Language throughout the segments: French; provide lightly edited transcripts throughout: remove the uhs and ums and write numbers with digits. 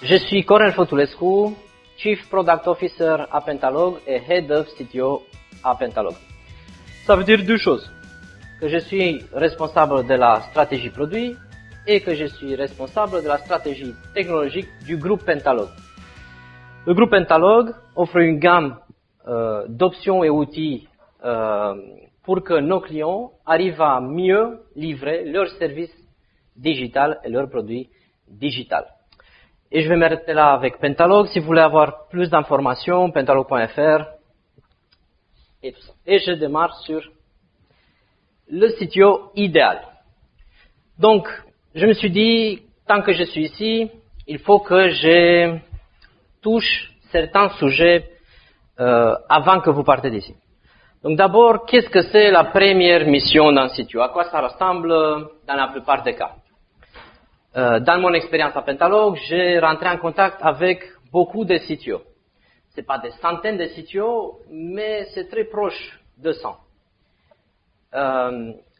Je suis Corel Fotulescu, Chief Product Officer à Pentalog et Head of CTO à Pentalog. Ça veut dire deux choses. Que je suis responsable de la stratégie produit et que je suis responsable de la stratégie technologique du groupe Pentalog. Le groupe Pentalog offre une gamme d'options et outils pour que nos clients arrivent à mieux livrer leurs services digital et leurs produits digital. Et je vais m'arrêter là avec Pentalog. Si vous voulez avoir plus d'informations, pentalog.fr et tout ça. Et je démarre sur le CTO idéal. Donc, je me suis dit, tant que je suis ici, il faut que je touche certains sujets avant que vous partez d'ici. Donc d'abord, qu'est-ce que c'est la première mission d'un CTO? À quoi ça ressemble dans la plupart des cas? Dans mon expérience à Pentalog, j'ai rentré en contact avec beaucoup de CTO. Ce n'est pas des centaines de CTO, mais c'est très proche de 100.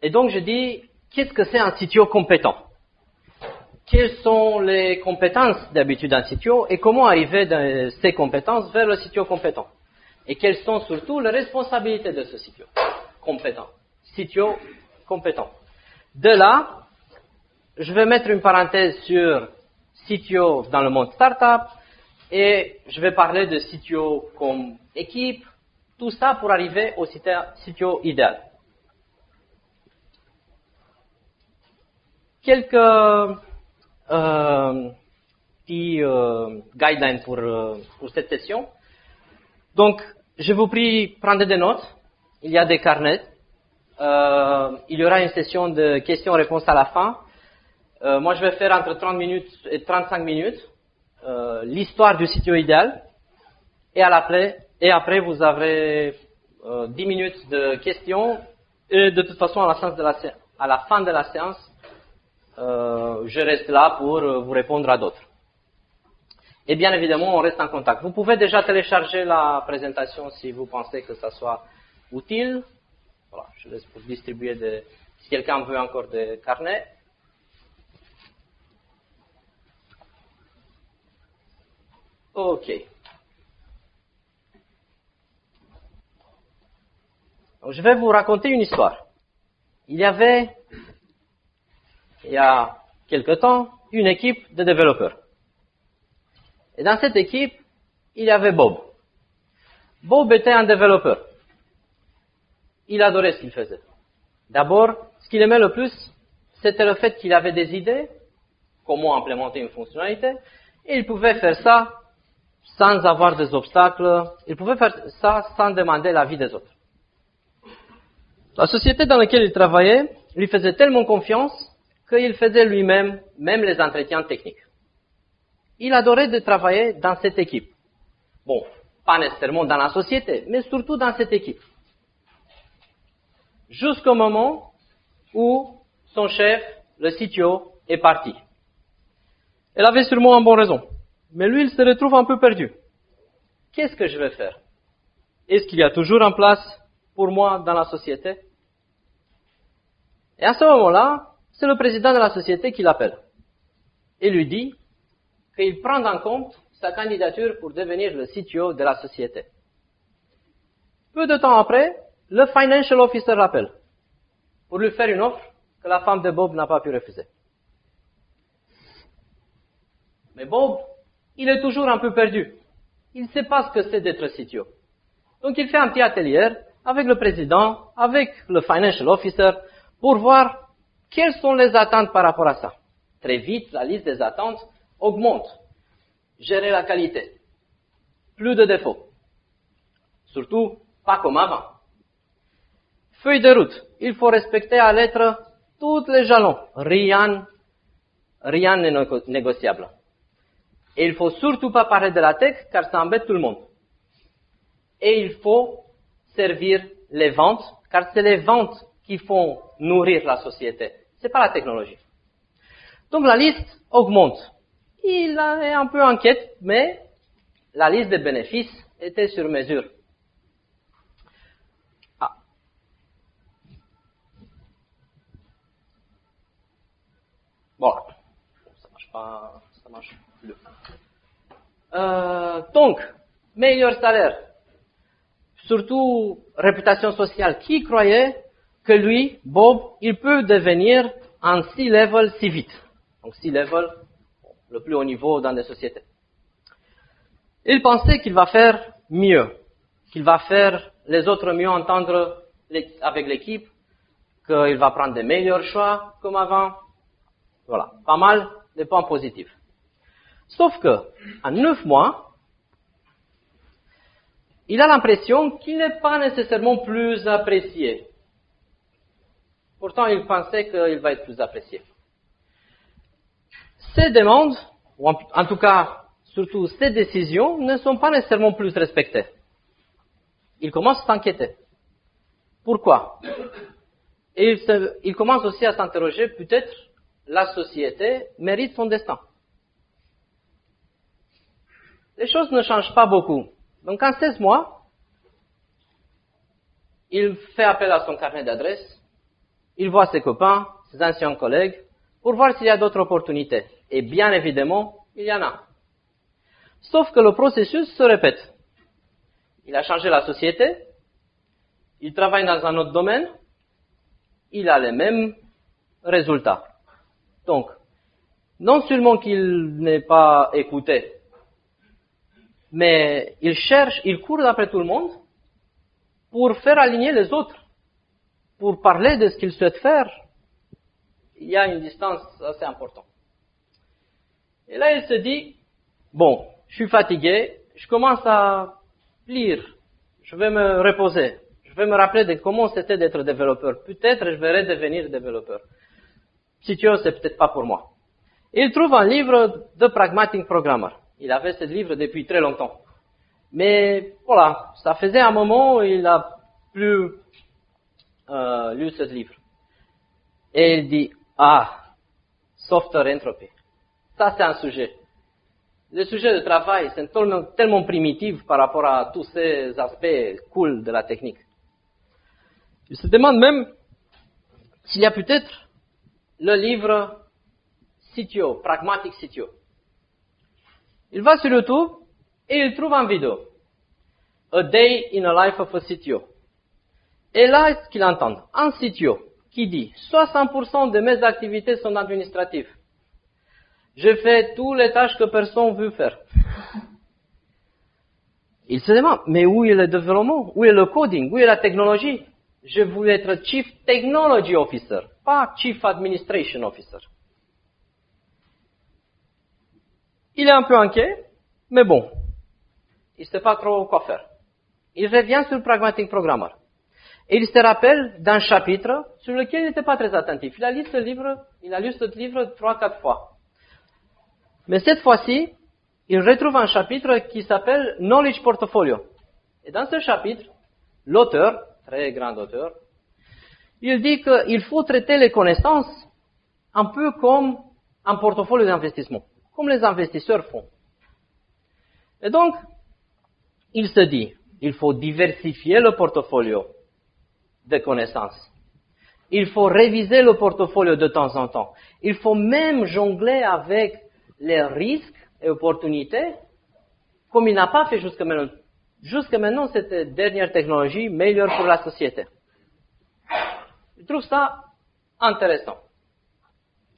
Et donc je dis, qu'est-ce que c'est un CTO compétent? Quelles sont les compétences d'habitude d'un CTO et comment arriver de ces compétences vers le CTO compétent? Et quelles sont surtout les responsabilités de ce CTO compétent? CTO compétent. De là, je vais mettre une parenthèse sur CTO dans le monde startup et je vais parler de CTO comme équipe, tout ça pour arriver au CTO idéal. Quelques petits guidelines pour cette session. Donc, je vous prie de prendre des notes. Il y a des carnets. Il y aura une session de questions-réponses à la fin. Moi, je vais faire entre 30 minutes et 35 minutes l'histoire du CTO idéal. Et après, vous aurez 10 minutes de questions. Et de toute façon, à la fin de la séance, je reste là pour vous répondre à d'autres. Et bien évidemment, on reste en contact. Vous pouvez déjà télécharger la présentation si vous pensez que ça soit utile. Voilà, je laisse pour distribuer si quelqu'un veut encore des carnets. Ok. Donc, je vais vous raconter une histoire. Il y a quelque temps, une équipe de développeurs. Et dans cette équipe, il y avait Bob. Bob était un développeur. Il adorait ce qu'il faisait. D'abord, ce qu'il aimait le plus, c'était le fait qu'il avait des idées, comment implémenter une fonctionnalité, et il pouvait faire ça sans avoir des obstacles, il pouvait faire ça sans demander l'avis des autres. La société dans laquelle il travaillait lui faisait tellement confiance qu'il faisait lui-même même les entretiens techniques. Il adorait de travailler dans cette équipe. Bon, pas nécessairement dans la société, mais surtout dans cette équipe. Jusqu'au moment où son chef, le CTO, est parti. Elle avait sûrement une bonne raison, mais lui, il se retrouve un peu perdu. Qu'est-ce que je vais faire? Est-ce qu'il y a toujours une place pour moi dans la société? Et à ce moment-là, c'est le président de la société qui l'appelle et lui dit qu'il prend en compte sa candidature pour devenir le CTO de la société. Peu de temps après, le financial officer l'appelle pour lui faire une offre que la femme de Bob n'a pas pu refuser. Mais Bob, il est toujours un peu perdu. Il ne sait pas ce que c'est d'être CTO. Donc il fait un petit atelier avec le président, avec le financial officer, pour voir quelles sont les attentes par rapport à ça. Très vite, la liste des attentes augmente. Gérer la qualité. Plus de défauts. Surtout, pas comme avant. Feuille de route. Il faut respecter à lettre tous les jalons. Rien n'est négociable. Et il ne faut surtout pas parler de la tech car ça embête tout le monde. Et il faut servir les ventes car c'est les ventes qui font nourrir la société. Ce n'est pas la technologie. Donc la liste augmente. Il est un peu inquiet, mais la liste des bénéfices était sur mesure. Ah. Bon, ça marche pas. Ça marche plus. Donc, meilleur salaire. Surtout, réputation sociale. Qui croyait que lui, Bob, il peut devenir un C-level si vite? Donc, C-level, le plus haut niveau dans les sociétés. Il pensait qu'il va faire mieux, qu'il va faire les autres mieux entendre avec l'équipe, qu'il va prendre des meilleurs choix comme avant. Voilà, pas mal de points positifs. Sauf que, en 9 mois, il a l'impression qu'il n'est pas nécessairement plus apprécié. Pourtant, il pensait qu'il va être plus apprécié. Ses demandes, ou en tout cas, surtout ses décisions, ne sont pas nécessairement plus respectées. Il commence à s'inquiéter. Pourquoi? Et il commence aussi à s'interroger, peut-être la société mérite son destin. Les choses ne changent pas beaucoup. Donc en 16 mois, il fait appel à son carnet d'adresses, il voit ses copains, ses anciens collègues, pour voir s'il y a d'autres opportunités. Et bien évidemment, il y en a. Sauf que le processus se répète. Il a changé la société, il travaille dans un autre domaine, il a les mêmes résultats. Donc, non seulement qu'il n'est pas écouté, mais il cherche, il court après tout le monde pour faire aligner les autres, pour parler de ce qu'il souhaite faire. Il y a une distance assez importante. Et là, il se dit, bon, je suis fatigué, je commence à lire, je vais me reposer, je vais me rappeler de comment c'était d'être développeur. Peut-être je vais redevenir développeur. CTO, c'est peut-être pas pour moi. Il trouve un livre de Pragmatic Programmer. Il avait ce livre depuis très longtemps. Mais voilà, ça faisait un moment où il n'a plus lu ce livre. Et il dit, software entropy. Ça, c'est un sujet. Les sujets de travail sont tellement primitifs par rapport à tous ces aspects cool de la technique. Il se demande même s'il y a peut-être le livre CTO, Pragmatic CTO. Il va sur YouTube et il trouve une vidéo. A Day in a Life of a CTO. Et là, ce qu'il entend, un CTO qui dit 60% de mes activités sont administratives. Je fais toutes les tâches que personne ne veut faire. Il se demande, mais où est le développement? Où est le coding? Où est la technologie? Je voulais être Chief Technology Officer, pas Chief Administration Officer. Il est un peu inquiet, mais bon, il ne sait pas trop quoi faire. Il revient sur Pragmatic Programmer. Et il se rappelle d'un chapitre sur lequel il n'était pas très attentif. Il a lu ce livre 3-4 fois. Mais cette fois-ci, il retrouve un chapitre qui s'appelle Knowledge Portfolio. Et dans ce chapitre, l'auteur, très grand auteur, il dit qu'il faut traiter les connaissances un peu comme un portfolio d'investissement, comme les investisseurs font. Et donc, il se dit, il faut diversifier le portfolio de connaissances. Il faut réviser le portfolio de temps en temps. Il faut même jongler avec les risques et opportunités, comme il n'a pas fait jusqu'à maintenant. Jusqu'à maintenant, cette dernière technologie meilleure pour la société. Il trouve ça intéressant.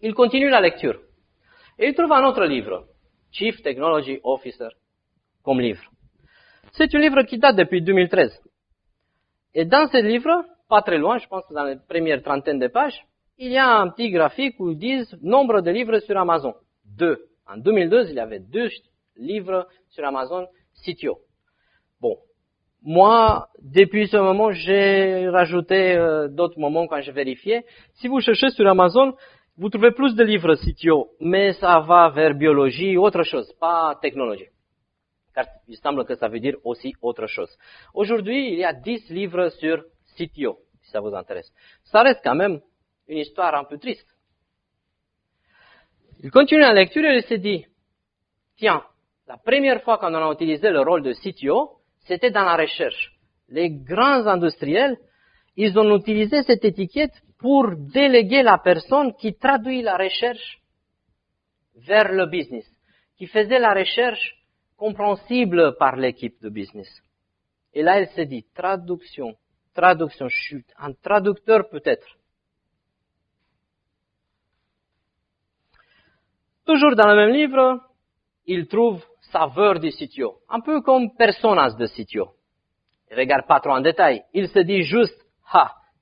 Il continue la lecture. Et il trouve un autre livre, Chief Technology Officer, comme livre. C'est un livre qui date depuis 2013. Et dans ce livre, pas très loin, je pense que dans les premières trentaines de pages, il y a un petit graphique où ils disent nombre de livres sur Amazon. 2. En 2012, il y avait 2 livres sur Amazon CTO. Bon, moi, depuis ce moment, j'ai rajouté d'autres moments quand je vérifiais. Si vous cherchez sur Amazon, vous trouvez plus de livres CTO, mais ça va vers biologie, autre chose, pas technologie. Car il semble que ça veut dire aussi autre chose. Aujourd'hui, il y a 10 livres sur CTO, si ça vous intéresse. Ça reste quand même une histoire un peu triste. Il continue la lecture et il se dit, tiens, la première fois qu'on a utilisé le rôle de CTO, c'était dans la recherche. Les grands industriels, ils ont utilisé cette étiquette pour déléguer la personne qui traduit la recherche vers le business. qui faisait la recherche compréhensible par l'équipe de business. Et là, elle s'est dit, traduction, je suis un traducteur peut-être. Toujours dans le même livre, il trouve saveur du CTO, un peu comme personas de CTO. Il regarde pas trop en détail, il se dit juste,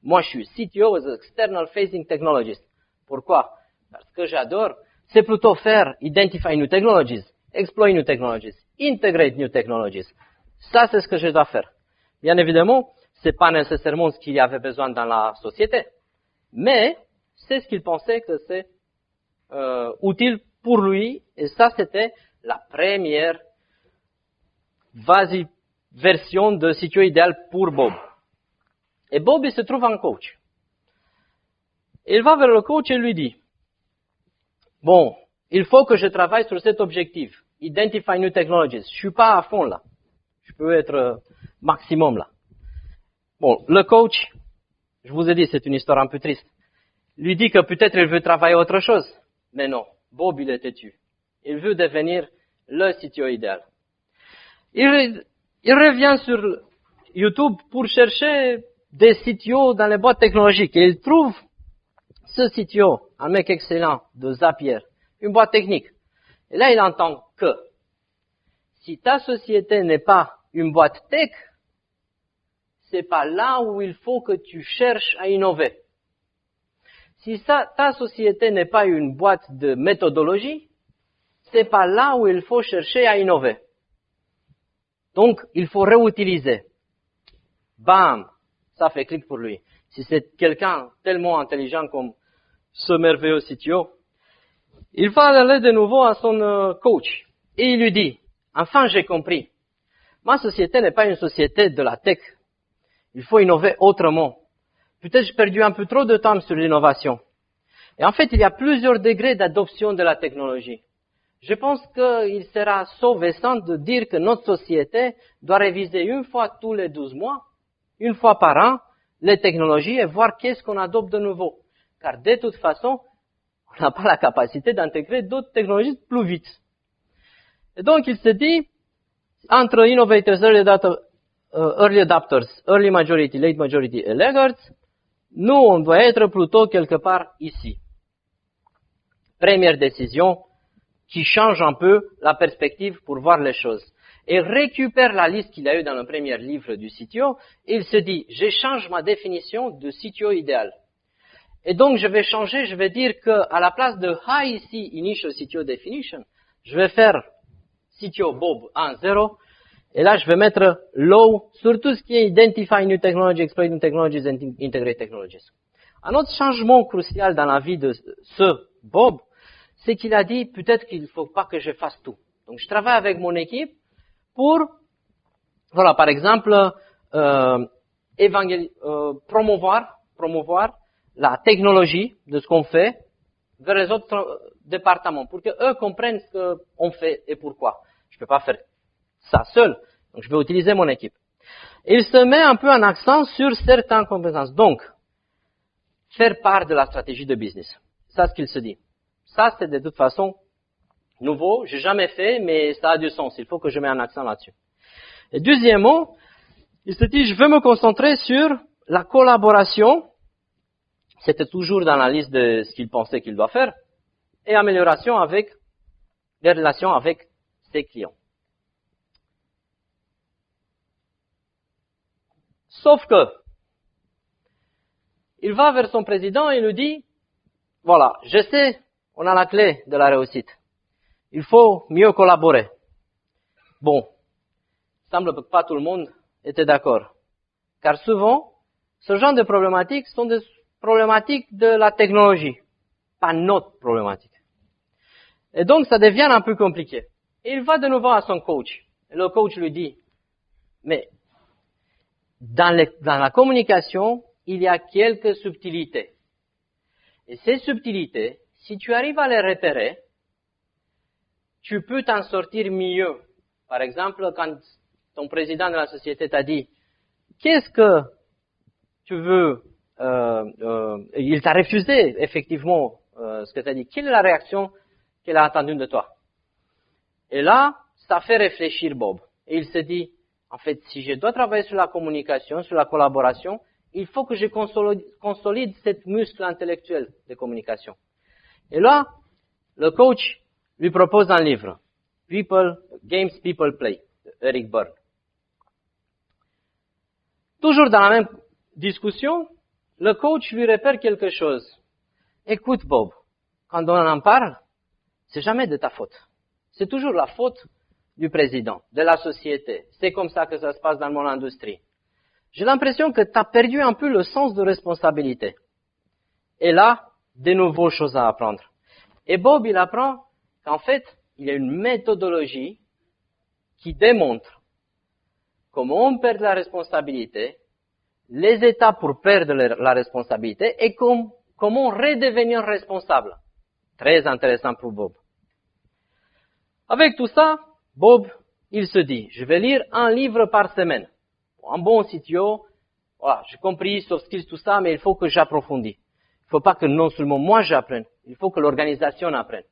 moi je suis CTO as External Facing Technologist. Pourquoi? Parce que j'adore, c'est plutôt faire identify new technologies, exploit new technologies, integrate new technologies. Ça, c'est ce que je dois faire. Bien évidemment, c'est pas nécessairement ce qu'il y avait besoin dans la société, mais c'est ce qu'il pensait que c'est utile pour lui, et ça, c'était la première version de CTO idéal pour Bob. Et Bob, il se trouve en coach. Il va vers le coach et lui dit, bon, il faut que je travaille sur cet objectif, identify new technologies. Je suis pas à fond là. Je peux être maximum là. Bon, le coach, je vous ai dit, c'est une histoire un peu triste. Lui dit que peut-être il veut travailler autre chose. Mais non, Bob, il est têtu. Il veut devenir le CTO idéal. Il revient sur YouTube pour chercher des CTO dans les boîtes technologiques. Et il trouve ce CTO, un mec excellent de Zapier, une boîte technique. Et là, il entend que si ta société n'est pas une boîte tech, c'est pas là où il faut que tu cherches à innover. Si ta société n'est pas une boîte de méthodologie, c'est pas là où il faut chercher à innover. Donc, il faut réutiliser. Bam! Ça fait clic pour lui. Si c'est quelqu'un tellement intelligent comme ce merveilleux CTO, il va aller de nouveau à son coach. Et il lui dit, enfin j'ai compris. Ma société n'est pas une société de la tech. Il faut innover autrement. Peut-être j'ai perdu un peu trop de temps sur l'innovation. Et en fait, il y a plusieurs degrés d'adoption de la technologie. Je pense qu'il sera sauvissant de dire que notre société doit réviser une fois tous les 12 mois, une fois par an, les technologies et voir qu'est-ce qu'on adopte de nouveau. Car de toute façon, on n'a pas la capacité d'intégrer d'autres technologies plus vite. Et donc, il se dit, entre innovators, early adopters, early majority, late majority et laggards, nous, on doit être plutôt quelque part ici. Première décision qui change un peu la perspective pour voir les choses. Il récupère la liste qu'il a eue dans le premier livre du CTO et il se dit, je change ma définition de CTO idéal. Et donc, je vais changer, je vais dire que à la place de high ici, initial CTO definition, je vais faire CTO Bob 1.0 et là, je vais mettre low sur tout ce qui est identify new technology, exploit new technologies and integrate technologies. Un autre changement crucial dans la vie de ce Bob, c'est qu'il a dit, peut-être qu'il ne faut pas que je fasse tout. Donc, je travaille avec mon équipe pour, voilà, par exemple, promouvoir la technologie de ce qu'on fait vers les autres départements, pour qu'eux comprennent ce qu'on fait et pourquoi. Je ne peux pas faire ça seul, donc je vais utiliser mon équipe. Il se met un peu en accent sur certaines compétences. Donc, faire part de la stratégie de business. Ça, c'est ce qu'il se dit. Ça, c'est de toute façon nouveau, j'ai jamais fait, mais ça a du sens. Il faut que je mette un accent là-dessus. Et deuxièmement, il se dit, je veux me concentrer sur la collaboration. C'était toujours dans la liste de ce qu'il pensait qu'il doit faire. Et amélioration avec les relations avec ses clients. Sauf que, il va vers son président et lui dit, voilà, je sais, on a la clé de la réussite. Il faut mieux collaborer. Bon, il semble que pas tout le monde était d'accord. Car souvent, ce genre de problématiques sont des problématiques de la technologie, pas notre problématique. Et donc, ça devient un peu compliqué. Et il va de nouveau à son coach. Et le coach lui dit, mais dans la communication, il y a quelques subtilités. Et ces subtilités, si tu arrives à les repérer, tu peux t'en sortir mieux. Par exemple, quand ton président de la société t'a dit, qu'est-ce que tu veux, il t'a refusé effectivement ce que tu as dit. Quelle est la réaction qu'il a attendue de toi? Et là, ça fait réfléchir Bob. Et il se dit, en fait, si je dois travailler sur la communication, sur la collaboration, il faut que je consolide cette muscle intellectuel de communication. Et là, le coach lui propose un livre, Games People Play, de Eric Berne. Toujours dans la même discussion, le coach lui répète quelque chose. Écoute Bob, quand on en parle, c'est jamais de ta faute. C'est toujours la faute du président, de la société. C'est comme ça que ça se passe dans mon industrie. J'ai l'impression que tu as perdu un peu le sens de responsabilité. Et là, de nouvelles choses à apprendre. Et Bob, il apprend qu'en fait, il y a une méthodologie qui démontre comment on perd la responsabilité, les étapes pour perdre la responsabilité et comment redevenir responsable. Très intéressant pour Bob. Avec tout ça, Bob, il se dit, je vais lire un livre par semaine. Un bon CTO, voilà, j'ai compris, soft skills, tout ça, mais il faut que j'approfondisse. Il ne faut pas que non seulement moi j'apprenne, il faut que l'organisation apprenne.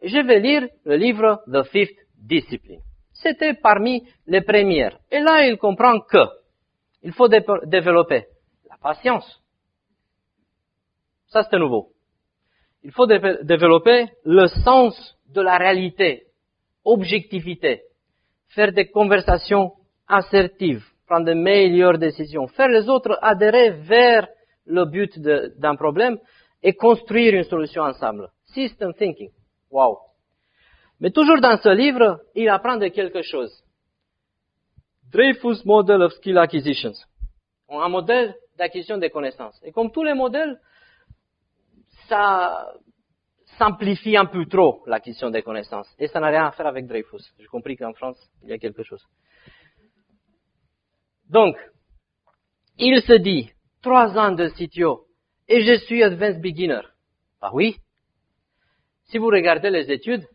Et je vais lire le livre The Fifth Discipline. C'était parmi les premières. Et là, il comprend que il faut développer la patience. Ça, c'est nouveau. Il faut développer le sens de la réalité, objectivité, faire des conversations assertives, prendre de meilleures décisions, faire les autres adhérer vers le but d'un problème et construire une solution ensemble. System thinking. Wow. Mais toujours dans ce livre, il apprend de quelque chose. Dreyfus Model of Skill Acquisitions. Un modèle d'acquisition des connaissances. Et comme tous les modèles, ça simplifie un peu trop l'acquisition des connaissances. Et ça n'a rien à faire avec Dreyfus. J'ai compris qu'en France, il y a quelque chose. Donc, il se dit, 3 ans de CTO, et je suis Advanced Beginner. Bah oui. Si vous regardez les études,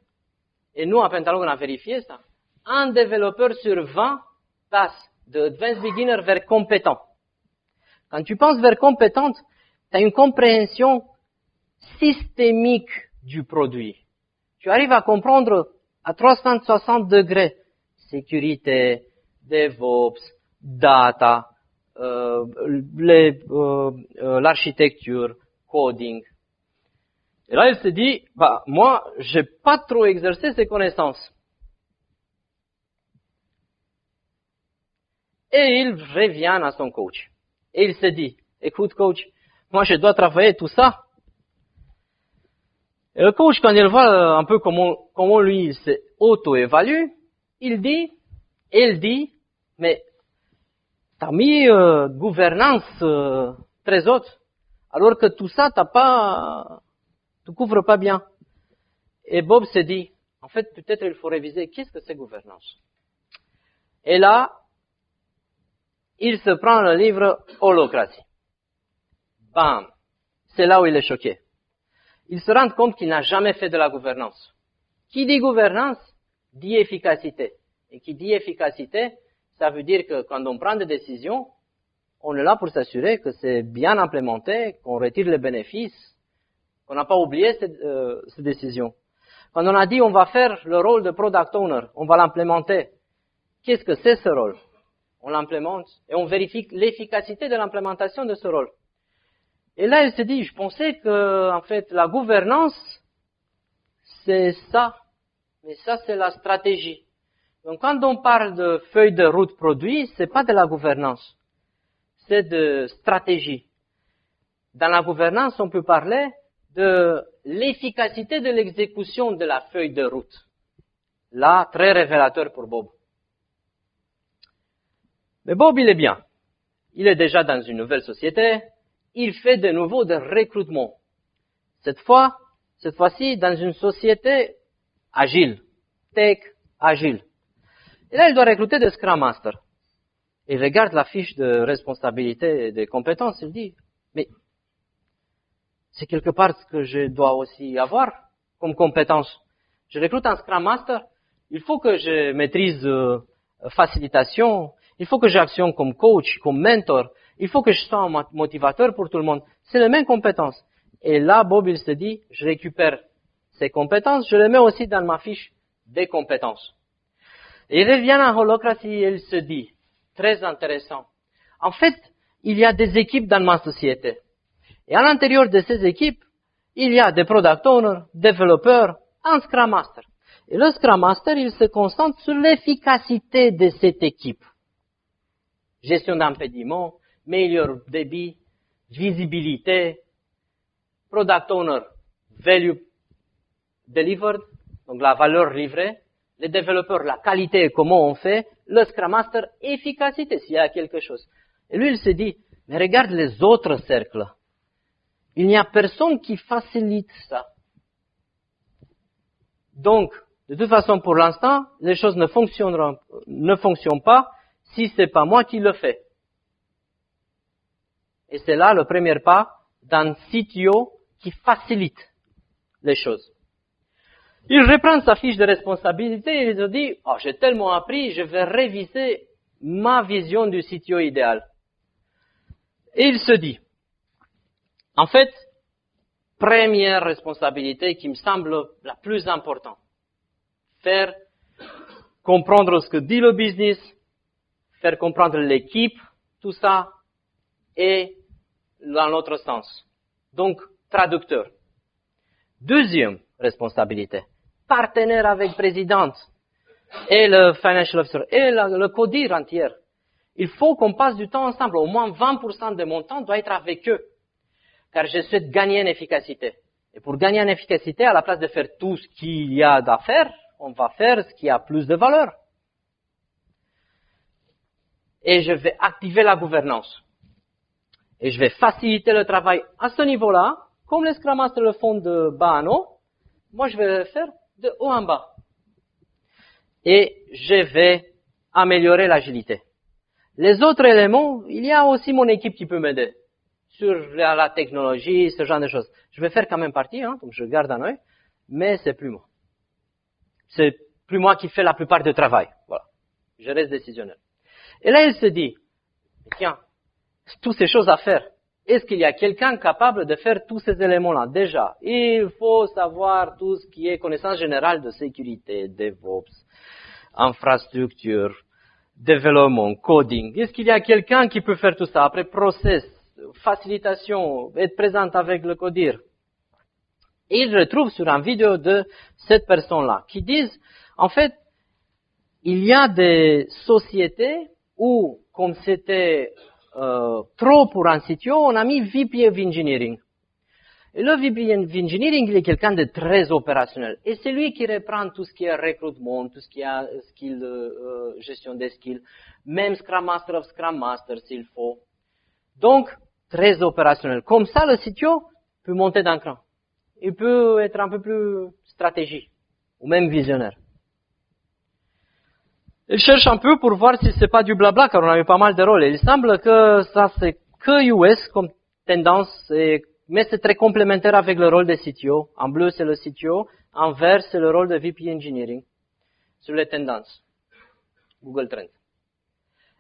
et nous, à Pentalog, on a vérifié ça, un développeur sur 20 passe de Advanced Beginner vers compétent. Quand tu penses vers compétente, tu as une compréhension systémique du produit. Tu arrives à comprendre à 360 degrés sécurité, DevOps, data, l'architecture, coding. Et là, il se dit, bah, moi, j'ai pas trop exercé ces connaissances. Et il revient à son coach. Et il se dit, écoute coach, moi je dois travailler tout ça. Et le coach, quand il voit un peu comment lui il se auto-évalue, il dit, mais t'as mis gouvernance très haute, alors que tout ça tu couvres pas bien. Et Bob se dit, en fait, peut-être il faut réviser, qu'est-ce que c'est gouvernance? Et là, il se prend le livre Holacracy. Bam! C'est là où il est choqué. Il se rend compte qu'il n'a jamais fait de la gouvernance. Qui dit gouvernance, dit efficacité. Et qui dit efficacité, ça veut dire que quand on prend des décisions, on est là pour s'assurer que c'est bien implémenté, qu'on retire les bénéfices, qu'on n'a pas oublié ces décisions. Quand on a dit on va faire le rôle de product owner, on va l'implémenter. Qu'est-ce que c'est ce rôle? On l'implémente et on vérifie l'efficacité de l'implémentation de ce rôle. Et là, il se dit, je pensais que, en fait, la gouvernance, c'est ça. Mais ça, c'est la stratégie. Donc, quand on parle de feuille de route produit, c'est pas de la gouvernance. C'est de stratégie. Dans la gouvernance, on peut parler de l'efficacité de l'exécution de la feuille de route. Là, très révélateur pour Bob. Mais Bob, il est bien. Il est déjà dans une nouvelle société. Il fait de nouveau des recrutements. Cette fois-ci, dans une société agile. Tech agile. Et là, il doit recruter des Scrum Masters. Il regarde la fiche de responsabilité et de compétences. Il dit, mais c'est quelque part ce que je dois aussi avoir comme compétence. Je recrute un Scrum Master. Il faut que je maîtrise facilitation. Il faut que j'actionne comme coach, comme mentor. Il faut que je sois un motivateur pour tout le monde. C'est les mêmes compétences. Et là, Bob, il se dit, je récupère ces compétences, je les mets aussi dans ma fiche des compétences. Et il revient en holacratie et il se dit, très intéressant, en fait, il y a des équipes dans ma société. Et à l'intérieur de ces équipes, il y a des product owners, développeurs, un Scrum Master. Et le Scrum Master, il se concentre sur l'efficacité de cette équipe. Gestion d'impédiments, meilleur débit, visibilité, product owner, value delivered, donc la valeur livrée, les développeurs, la qualité, comment on fait, le Scrum Master, efficacité, s'il y a quelque chose. Et lui, il se dit, mais regarde les autres cercles. Il n'y a personne qui facilite ça. Donc, de toute façon, pour l'instant, les choses ne fonctionnent pas si c'est pas moi qui le fais. Et c'est là le premier pas d'un CTO qui facilite les choses. Il reprend sa fiche de responsabilité et il se dit, oh, j'ai tellement appris, je vais réviser ma vision du CTO idéal. Et il se dit, en fait, première responsabilité qui me semble la plus importante, faire comprendre ce que dit le business, faire comprendre l'équipe, tout ça, et dans l'autre sens. Donc, traducteur. Deuxième responsabilité, partenaire avec présidente et le financial officer et le codir entier. Il faut qu'on passe du temps ensemble. Au moins 20% de mon temps doit être avec eux. Car je souhaite gagner en efficacité. Et pour gagner en efficacité, à la place de faire tout ce qu'il y a à faire, on va faire ce qui a plus de valeur. Et je vais activer la gouvernance. Et je vais faciliter le travail à ce niveau-là, comme les Scrum Masters le font de bas en haut. Moi, je vais le faire de haut en bas. Et je vais améliorer l'agilité. Les autres éléments, il y a aussi mon équipe qui peut m'aider sur la technologie, ce genre de choses. Je vais faire quand même partie, donc je garde un œil, mais c'est plus moi. C'est plus moi qui fais la plupart du travail. Voilà. Je reste décisionnel. Et là, il se dit, tiens, toutes ces choses à faire. Est-ce qu'il y a quelqu'un capable de faire tous ces éléments-là? Déjà, il faut savoir tout ce qui est connaissance générale de sécurité, DevOps, infrastructure, développement, coding. Est-ce qu'il y a quelqu'un qui peut faire tout ça? Après, process, facilitation, être présent avec le codir. Et il retrouve sur une vidéo de cette personne-là qui disent, en fait, il y a des sociétés où, comme c'était trop pour un CTO, on a mis VP of Engineering. Et le VP of Engineering, il est quelqu'un de très opérationnel. Et c'est lui qui reprend tout ce qui est recrutement, tout ce qui est gestion des skills, même Scrum Master of Scrum Master s'il faut. Donc, très opérationnel. Comme ça, le CTO peut monter d'un cran. Il peut être un peu plus stratégique, ou même visionnaire. Il cherche un peu pour voir si c'est pas du blabla, car on a eu pas mal de rôles. Et il semble que ça c'est que US comme tendance, mais c'est très complémentaire avec le rôle de CTO. En bleu, c'est le CTO. En vert, c'est le rôle de VP Engineering. Sur les tendances. Google Trends.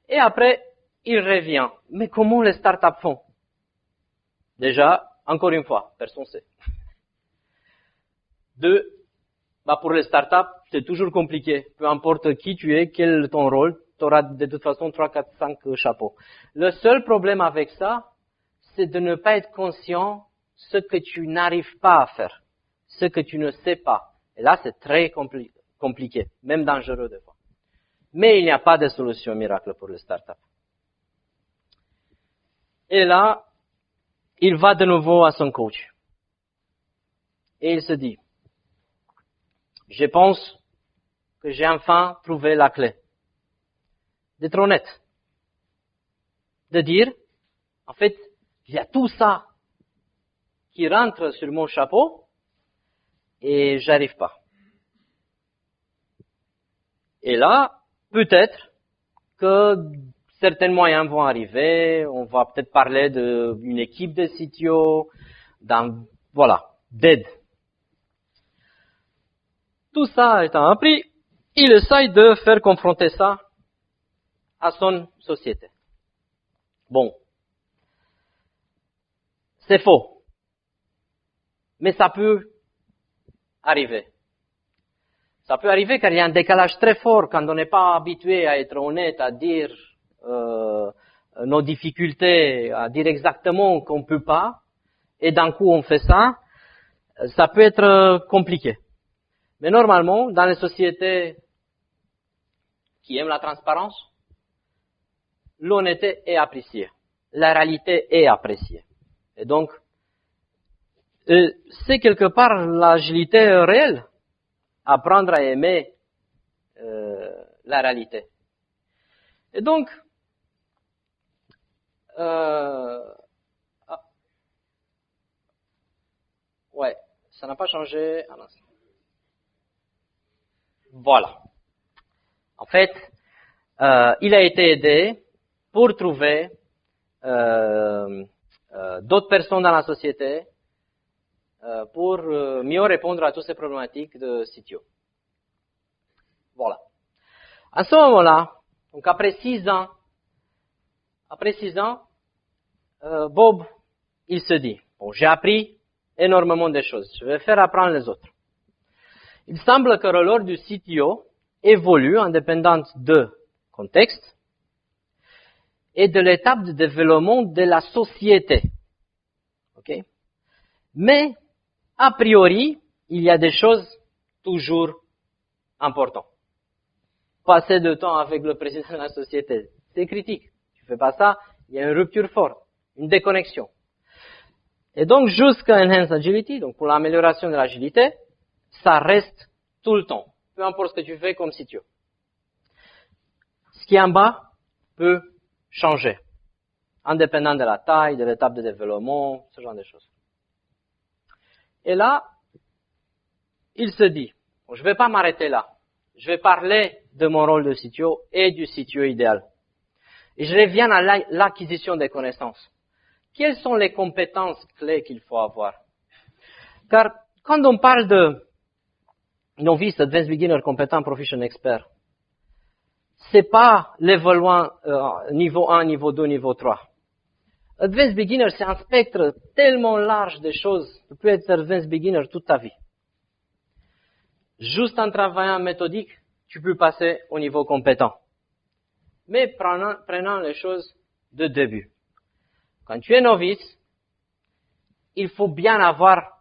Et après, il revient. Mais comment les startups font? Déjà, encore une fois, personne ne sait. Deux, pour les startups, c'est toujours compliqué. Peu importe qui tu es, quel est ton rôle, tu auras de toute façon 3, 4, 5 chapeaux. Le seul problème avec ça, c'est de ne pas être conscient ce que tu n'arrives pas à faire, ce que tu ne sais pas. Et là, c'est très compliqué, même dangereux des fois. Mais il n'y a pas de solution miracle pour les startups. Et là, il va de nouveau à son coach. Et il se dit, je pense que j'ai enfin trouvé la clé. D'être honnête. De dire, en fait, il y a tout ça qui rentre sur mon chapeau et j'arrive pas. Et là, peut-être que certains moyens vont arriver, on va peut-être parler d'une équipe de CTO, d'aide. Tout ça étant appris, il essaye de faire confronter ça à son société. Bon, c'est faux, mais ça peut arriver. Ça peut arriver car il y a un décalage très fort quand on n'est pas habitué à être honnête, à dire nos difficultés, à dire exactement qu'on peut pas, et d'un coup on fait ça, ça peut être compliqué. Mais normalement, dans les sociétés qui aiment la transparence, l'honnêteté est appréciée, la réalité est appréciée. Et donc, c'est quelque part l'agilité réelle, apprendre à aimer la réalité. Et donc, ouais, ça n'a pas changé. Ah non. Voilà. En fait, il a été aidé pour trouver d'autres personnes dans la société pour mieux répondre à toutes ces problématiques de CTO. Voilà. À ce moment-là, donc après 6 ans, Bob, il se dit, bon, j'ai appris énormément de choses, je vais faire apprendre les autres. Il semble que le rôle du CTO évolue indépendamment de contexte et de l'étape de développement de la société. Okay? Mais, a priori, il y a des choses toujours importantes. Passer de temps avec le président de la société, c'est critique. Tu fais pas ça, il y a une rupture forte, une déconnexion. Et donc, jusqu'à Enhanced Agility, donc pour l'amélioration de l'agilité, ça reste tout le temps, peu importe ce que tu fais comme CTO. Ce qui est en bas peut changer, indépendant de la taille, de l'étape de développement, ce genre de choses. Et là, il se dit, bon, je ne vais pas m'arrêter là. Je vais parler de mon rôle de CTO et du CTO idéal. Et je reviens à l'acquisition des connaissances. Quelles sont les compétences clés qu'il faut avoir? Car quand on parle de novice, advanced beginner, compétent, proficient, expert, c'est pas l'évoluant niveau 1, niveau 2, niveau 3. Advanced beginner, c'est un spectre tellement large de choses. Tu peux être advanced beginner toute ta vie. Juste en travaillant méthodique, tu peux passer au niveau compétent. Mais prenant les choses de début. Quand tu es novice, il faut bien avoir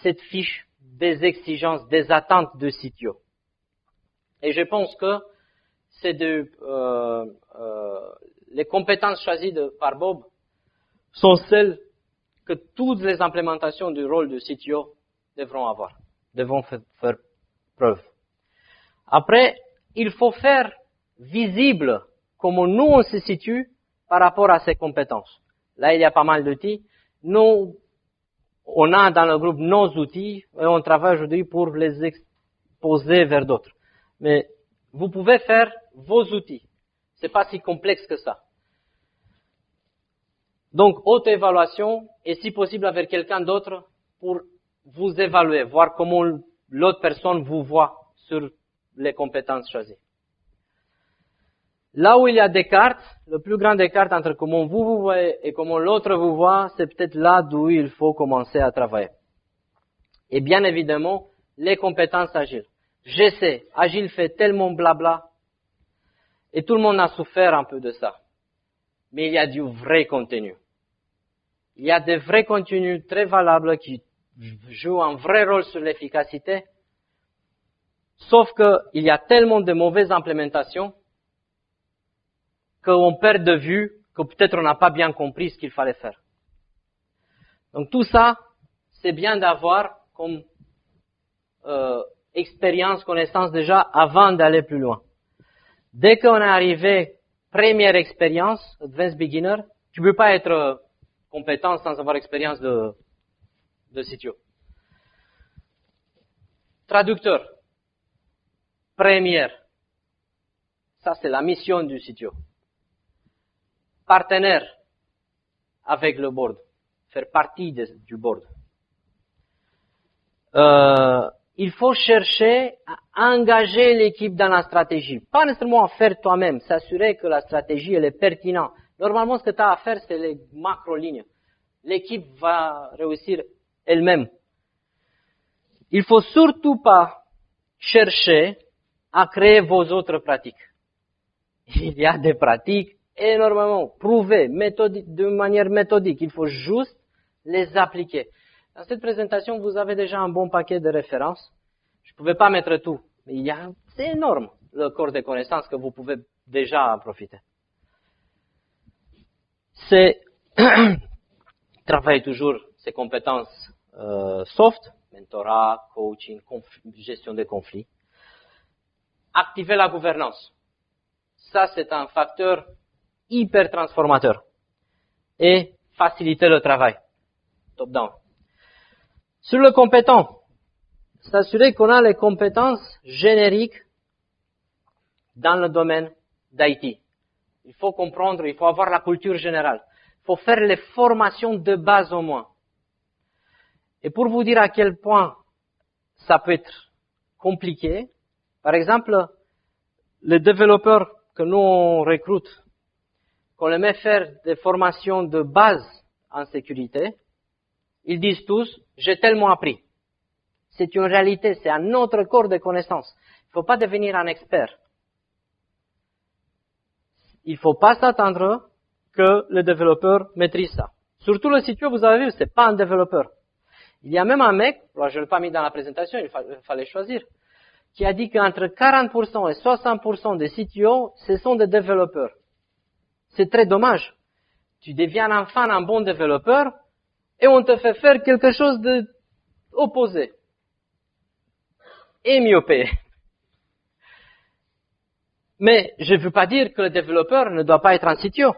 cette fiche des exigences, des attentes de CTO. Et je pense que c'est les compétences choisies par Bob sont celles que toutes les implémentations du rôle de CTO devront faire preuve. Après, il faut faire visible comment nous on se situe par rapport à ces compétences. Là, il y a pas mal d'outils. Nous, on a dans le groupe nos outils et on travaille aujourd'hui pour les exposer vers d'autres. Mais vous pouvez faire vos outils. C'est pas si complexe que ça. Donc, auto-évaluation et si possible avec quelqu'un d'autre pour vous évaluer, voir comment l'autre personne vous voit sur les compétences choisies. Là où il y a des cartes, le plus grand des cartes entre comment vous voyez et comment l'autre vous voit, c'est peut-être là d'où il faut commencer à travailler. Et bien évidemment, les compétences agiles. Je sais, agile fait tellement blabla et tout le monde a souffert un peu de ça. Mais il y a du vrai contenu. Il y a des vrais contenus très valables qui jouent un vrai rôle sur l'efficacité, sauf qu'il y a tellement de mauvaises implémentations qu'on perd de vue que peut-être on n'a pas bien compris ce qu'il fallait faire. Donc tout ça, c'est bien d'avoir comme expérience, connaissance déjà avant d'aller plus loin. Dès qu'on est arrivé, première expérience, advanced beginner, tu ne peux pas être compétent sans avoir expérience de CTO. Traducteur, première, ça c'est la mission du CTO. Partenaire avec le board, faire partie du board. Il faut chercher à engager l'équipe dans la stratégie. Pas nécessairement à faire toi-même, s'assurer que la stratégie elle est pertinente. Normalement, ce que tu as à faire, c'est les macro-lignes. L'équipe va réussir elle-même. Il faut surtout pas cherchez à créer vos autres pratiques. Il y a des pratiques énormément prouvées, de manière méthodique. Il faut juste les appliquer. Dans cette présentation, vous avez déjà un bon paquet de références. Je ne pouvais pas mettre tout, mais c'est énorme le corps de connaissances que vous pouvez déjà en profiter. C'est travailler toujours ces compétences soft, mentorat, coaching, gestion des conflits. Activer la gouvernance. Ça, c'est un facteur hyper transformateur. Et faciliter le travail. Top-down. Sur le compétent, s'assurer qu'on a les compétences génériques dans le domaine d'IT. Il faut comprendre, il faut avoir la culture générale. Il faut faire les formations de base au moins. Et pour vous dire à quel point ça peut être compliqué, par exemple, les développeurs que nous on recrute, qu'on les met faire des formations de base en sécurité, ils disent tous, j'ai tellement appris. C'est une réalité, c'est un autre corps de connaissances. Il ne faut pas devenir un expert. Il ne faut pas s'attendre que le développeur maîtrise ça. Surtout le CTO, vous avez vu, c'est pas un développeur. Il y a même un mec, alors je ne l'ai pas mis dans la présentation, il fallait choisir, qui a dit qu'entre 40% et 60% des CTO, ce sont des développeurs. C'est très dommage. Tu deviens enfin un bon développeur et on te fait faire quelque chose d'opposé. Et mieux payé. Mais je ne veux pas dire que le développeur ne doit pas être un CTO.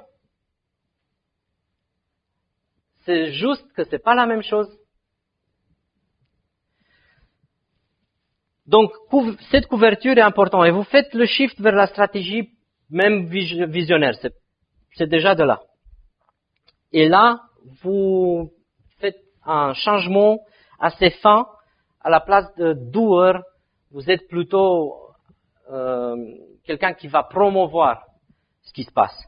C'est juste que c'est pas la même chose. Donc, cette couverture est importante. Et vous faites le shift vers la stratégie même visionnaire. C'est déjà de là. Et là, vous faites un changement assez fin. À la place de doer, vous êtes plutôt quelqu'un qui va promouvoir ce qui se passe.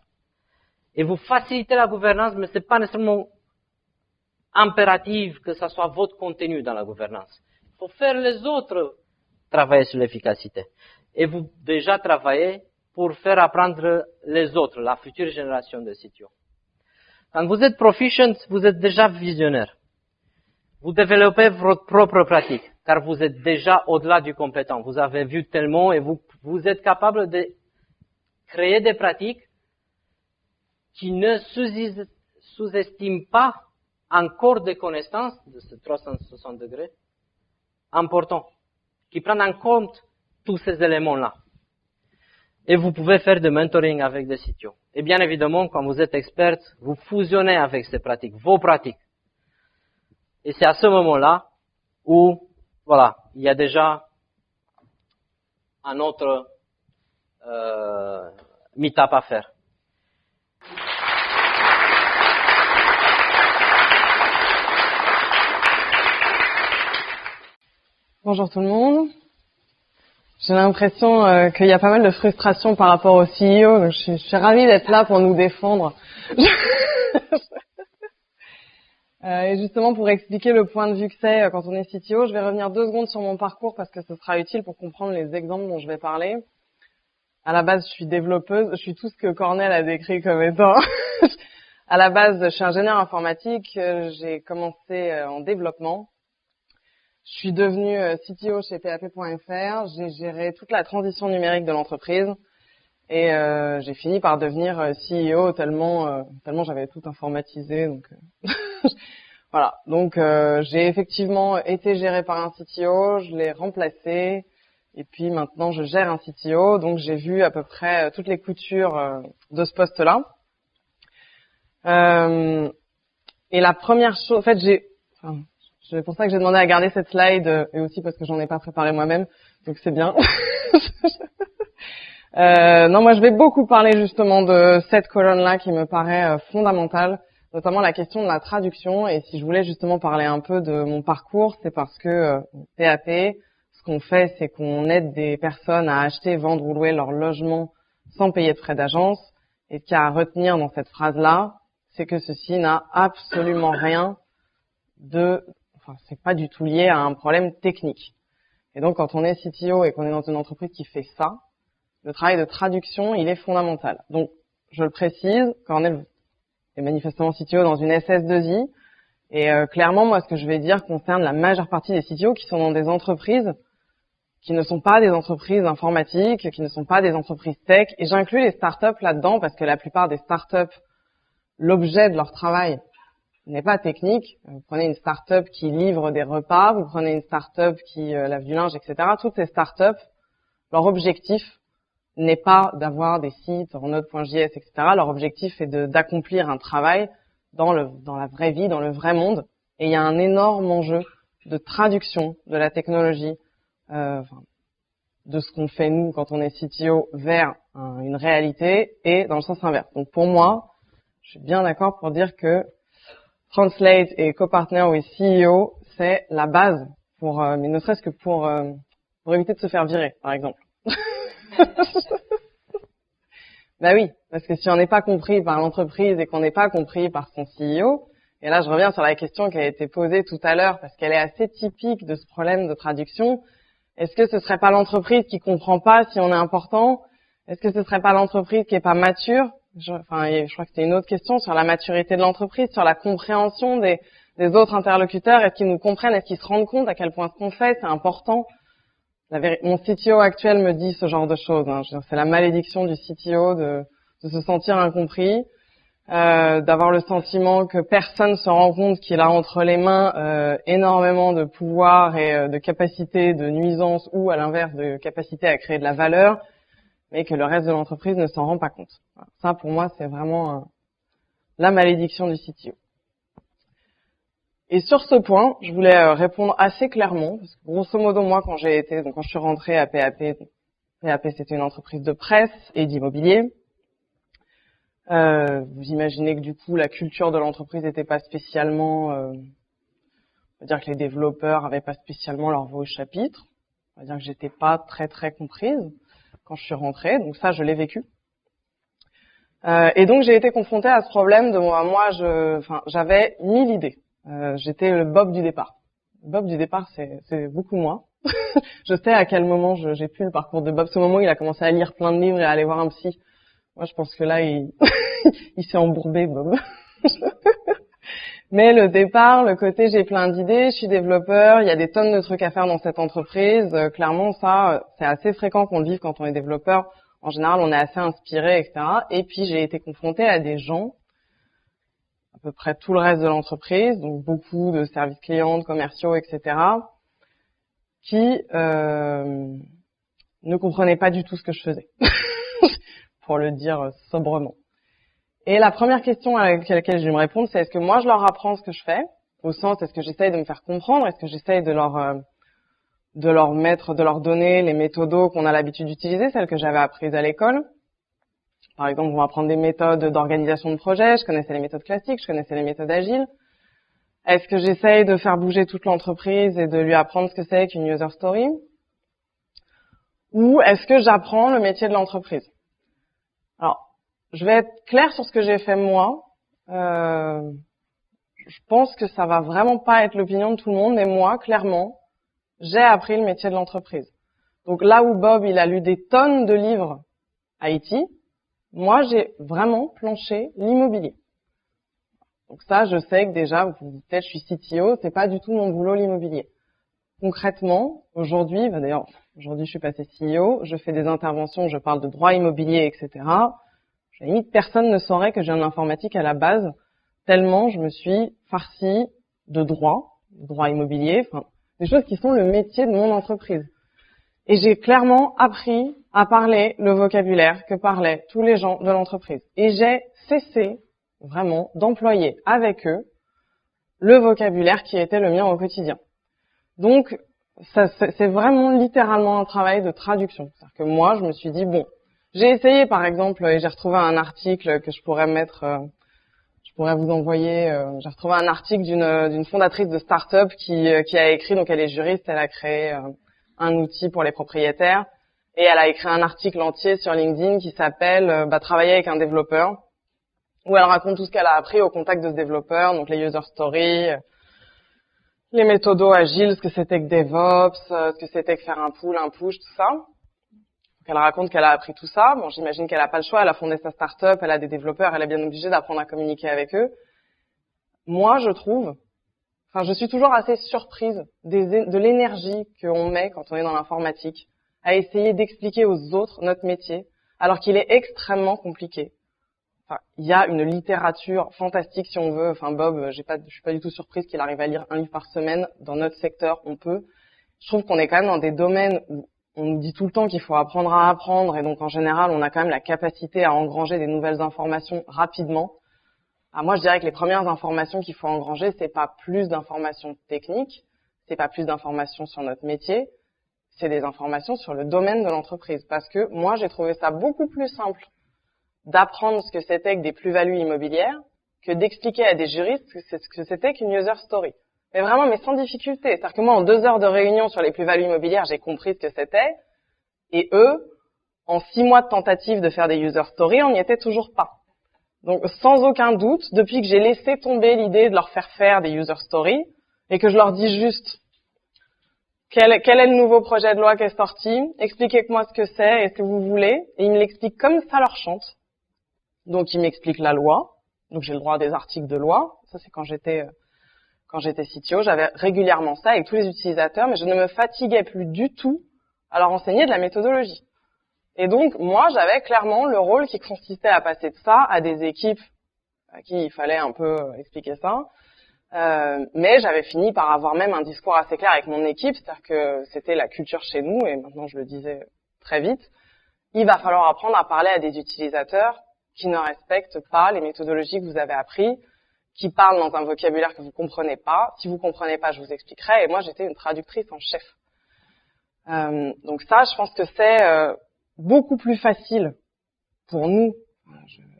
Et vous facilitez la gouvernance, mais ce n'est pas nécessairement impératif que ce soit votre contenu dans la gouvernance. Il faut faire les autres travailler sur l'efficacité. Et vous déjà travaillez pour faire apprendre les autres, la future génération de CTO. Quand vous êtes proficient, vous êtes déjà visionnaire. Vous développez votre propre pratique, car vous êtes déjà au-delà du compétent. Vous avez vu tellement et vous êtes capable de créer des pratiques qui ne sous-estiment pas un corps de connaissances de ce 360 degrés important, qui prennent en compte tous ces éléments-là. Et vous pouvez faire du mentoring avec des CTO. Et bien évidemment, quand vous êtes expert, vous fusionnez avec ces pratiques, vos pratiques. Et c'est à ce moment-là où, voilà, il y a déjà un autre meet-up à faire. Bonjour tout le monde. J'ai l'impression qu'il y a pas mal de frustration par rapport au CEO, donc je suis ravie d'être là pour nous défendre. Et justement, pour expliquer le point de vue que c'est quand on est CTO, je vais revenir 2 secondes sur mon parcours parce que ce sera utile pour comprendre les exemples dont je vais parler. À la base, je suis développeuse, je suis tout ce que Cornel a décrit comme étant. À la base, je suis ingénieur informatique, j'ai commencé en développement. Je suis devenue CTO chez PHP.fr, j'ai géré toute la transition numérique de l'entreprise et j'ai fini par devenir CEO tellement j'avais tout informatisé. Donc voilà. Donc j'ai effectivement été géré par un CTO, je l'ai remplacé et puis maintenant je gère un CTO. Donc j'ai vu à peu près toutes les coutures de ce poste-là. Et la première chose, en fait, c'est pour ça que j'ai demandé à garder cette slide et aussi parce que j'en ai pas préparé moi-même, donc c'est bien. Non, moi je vais beaucoup parler justement de cette colonne-là qui me paraît fondamentale, notamment la question de la traduction. Et si je voulais justement parler un peu de mon parcours, c'est parce que PAP, ce qu'on fait, c'est qu'on aide des personnes à acheter, vendre ou louer leur logement sans payer de frais d'agence. Et ce qu'il y a à retenir dans cette phrase-là, c'est que ceci n'a absolument rien c'est pas du tout lié à un problème technique. Et donc, quand on est CTO et qu'on est dans une entreprise qui fait ça, le travail de traduction, il est fondamental. Donc, je le précise, Cornell est manifestement CTO dans une SS2I. Et clairement, moi, ce que je vais dire concerne la majeure partie des CTO qui sont dans des entreprises qui ne sont pas des entreprises informatiques, qui ne sont pas des entreprises tech. Et j'inclus les startups là-dedans parce que la plupart des startups, l'objet de leur travail n'est pas technique. Vous prenez une startup qui livre des repas, vous prenez une startup qui lave du linge, etc. Toutes ces startups, leur objectif n'est pas d'avoir des sites en Node.js, etc. Leur objectif est d'accomplir un travail dans la vraie vie, dans le vrai monde. Et il y a un énorme enjeu de traduction de la technologie, de ce qu'on fait nous quand on est CTO vers une réalité et dans le sens inverse. Donc pour moi, je suis bien d'accord pour dire que Translate et co-partner with CEO, c'est la base pour, mais ne serait-ce que pour éviter de se faire virer, par exemple. Bah oui, parce que si on n'est pas compris par l'entreprise et qu'on n'est pas compris par son CEO, et là je reviens sur la question qui a été posée tout à l'heure parce qu'elle est assez typique de ce problème de traduction. Est-ce que ce serait pas l'entreprise qui comprend pas si on est important? Est-ce que ce serait pas l'entreprise qui est pas mature? Je crois que c'était une autre question sur la maturité de l'entreprise, sur la compréhension des autres interlocuteurs. Est-ce qu'ils nous comprennent? Est-ce qu'ils se rendent compte à quel point ce qu'on fait, c'est important? Mon CTO actuel me dit ce genre de choses. C'est la malédiction du CTO de se sentir incompris, d'avoir le sentiment que personne se rend compte qu'il a entre les mains énormément de pouvoir et de capacité de nuisance ou à l'inverse de capacité à créer de la valeur, mais que le reste de l'entreprise ne s'en rend pas compte. Ça, pour moi, c'est vraiment la malédiction du CTO. Et sur ce point, je voulais répondre assez clairement, parce que grosso modo, moi, quand je suis rentrée à PAP, PAP c'était une entreprise de presse et d'immobilier. Vous imaginez que du coup, la culture de l'entreprise n'était pas spécialement, on va dire que les développeurs avaient pas spécialement leur voix au chapitre. On va dire que j'étais pas très très comprise quand je suis rentrée, donc ça, je l'ai vécu. Et donc, j'ai été confrontée à ce problème de moi, j'avais 1000 idées. J'étais le Bob du départ. Le Bob du départ, c'est beaucoup moi. Je sais à quel moment j'ai pu le parcours de Bob. C'est au moment où il a commencé à lire plein de livres et à aller voir un psy. Moi, je pense que là, il s'est embourbé, Bob. Mais le départ, le côté j'ai plein d'idées, je suis développeur, il y a des tonnes de trucs à faire dans cette entreprise. Clairement, ça, c'est assez fréquent qu'on le vive quand on est développeur. En général, on est assez inspiré, etc. Et puis, j'ai été confrontée à des gens, à peu près tout le reste de l'entreprise, donc beaucoup de services clients, de commerciaux, etc., qui ne comprenaient pas du tout ce que je faisais, pour le dire sobrement. Et la première question à laquelle je vais me répondre, c'est est-ce que moi je leur apprends ce que je fais, au sens est-ce que j'essaye de me faire comprendre, est-ce que j'essaye de leur donner les méthodos qu'on a l'habitude d'utiliser, celles que j'avais apprises à l'école. Par exemple, on va apprendre des méthodes d'organisation de projet, je connaissais les méthodes classiques, je connaissais les méthodes agiles. Est-ce que j'essaye de faire bouger toute l'entreprise et de lui apprendre ce que c'est qu'une user story? Ou est-ce que j'apprends le métier de l'entreprise? Alors, je vais être claire sur ce que j'ai fait moi. Je pense que ça va vraiment pas être l'opinion de tout le monde, mais moi, clairement, j'ai appris le métier de l'entreprise. Donc là où Bob, il a lu des tonnes de livres IT, moi, j'ai vraiment planché l'immobilier. Donc ça, je sais que déjà, vous vous dites peut-être, je suis CTO, c'est pas du tout mon boulot l'immobilier. Concrètement, aujourd'hui, d'ailleurs, aujourd'hui, je suis passée CEO, je fais des interventions, je parle de droit immobilier, etc. À la limite, personne ne saurait que j'ai un informatique à la base, tellement je me suis farcie de droit immobilier, enfin, des choses qui sont le métier de mon entreprise. Et j'ai clairement appris à parler le vocabulaire que parlaient tous les gens de l'entreprise. Et j'ai cessé vraiment d'employer avec eux le vocabulaire qui était le mien au quotidien. Donc, c'est vraiment littéralement un travail de traduction. C'est-à-dire que moi, je me suis dit, bon, j'ai essayé par exemple, et j'ai retrouvé un article que je pourrais je pourrais vous envoyer, j'ai retrouvé un article d'une fondatrice de start-up qui a écrit, donc elle est juriste, elle a créé un outil pour les propriétaires, et elle a écrit un article entier sur LinkedIn qui s'appelle Travailler avec un développeur, où elle raconte tout ce qu'elle a appris au contact de ce développeur, donc les user stories, les méthodos agiles, ce que c'était que DevOps, ce que c'était que faire un pull, un push, tout ça. Donc, elle raconte qu'elle a appris tout ça. Bon, j'imagine qu'elle a pas le choix, elle a fondé sa start-up, elle a des développeurs, elle est bien obligée d'apprendre à communiquer avec eux. Moi, je suis toujours assez surprise de l'énergie qu'on met quand on est dans l'informatique à essayer d'expliquer aux autres notre métier, alors qu'il est extrêmement compliqué. Enfin, il y a une littérature fantastique si on veut. Enfin, Bob, je suis pas du tout surprise qu'il arrive à lire un livre par semaine. Dans notre secteur, on peut. Je trouve qu'on est quand même dans des domaines où on nous dit tout le temps qu'il faut apprendre à apprendre, et donc en général, on a quand même la capacité à engranger des nouvelles informations rapidement. Alors moi, je dirais que les premières informations qu'il faut engranger, c'est pas plus d'informations techniques, c'est pas plus d'informations sur notre métier, c'est des informations sur le domaine de l'entreprise. Parce que moi, j'ai trouvé ça beaucoup plus simple d'apprendre ce que c'était que des plus-values immobilières que d'expliquer à des juristes ce que c'était qu'une user story. Mais vraiment, mais sans difficulté. C'est-à-dire que moi, en 2 heures de réunion sur les plus-values immobilières, j'ai compris ce que c'était. Et eux, en 6 mois de tentative de faire des user stories, on n'y était toujours pas. Donc, sans aucun doute, depuis que j'ai laissé tomber l'idée de leur faire des user stories et que je leur dis juste quel est le nouveau projet de loi qui est sorti, expliquez-moi ce que c'est et ce que vous voulez, et ils me l'expliquent comme ça leur chante. Donc, ils m'expliquent la loi. Donc, j'ai le droit à des articles de loi. Ça, c'est quand j'étais CTO. J'avais régulièrement ça avec tous les utilisateurs, mais je ne me fatiguais plus du tout à leur enseigner de la méthodologie. Et donc, moi, j'avais clairement le rôle qui consistait à passer de ça à des équipes à qui il fallait un peu expliquer ça. Mais j'avais fini par avoir même un discours assez clair avec mon équipe, c'est-à-dire que c'était la culture chez nous, et maintenant je le disais très vite. Il va falloir apprendre à parler à des utilisateurs qui ne respectent pas les méthodologies que vous avez apprises, qui parlent dans un vocabulaire que vous comprenez pas. Si vous comprenez pas, je vous expliquerai. Et moi, j'étais une traductrice en chef. Donc ça, je pense que c'est beaucoup plus facile pour nous.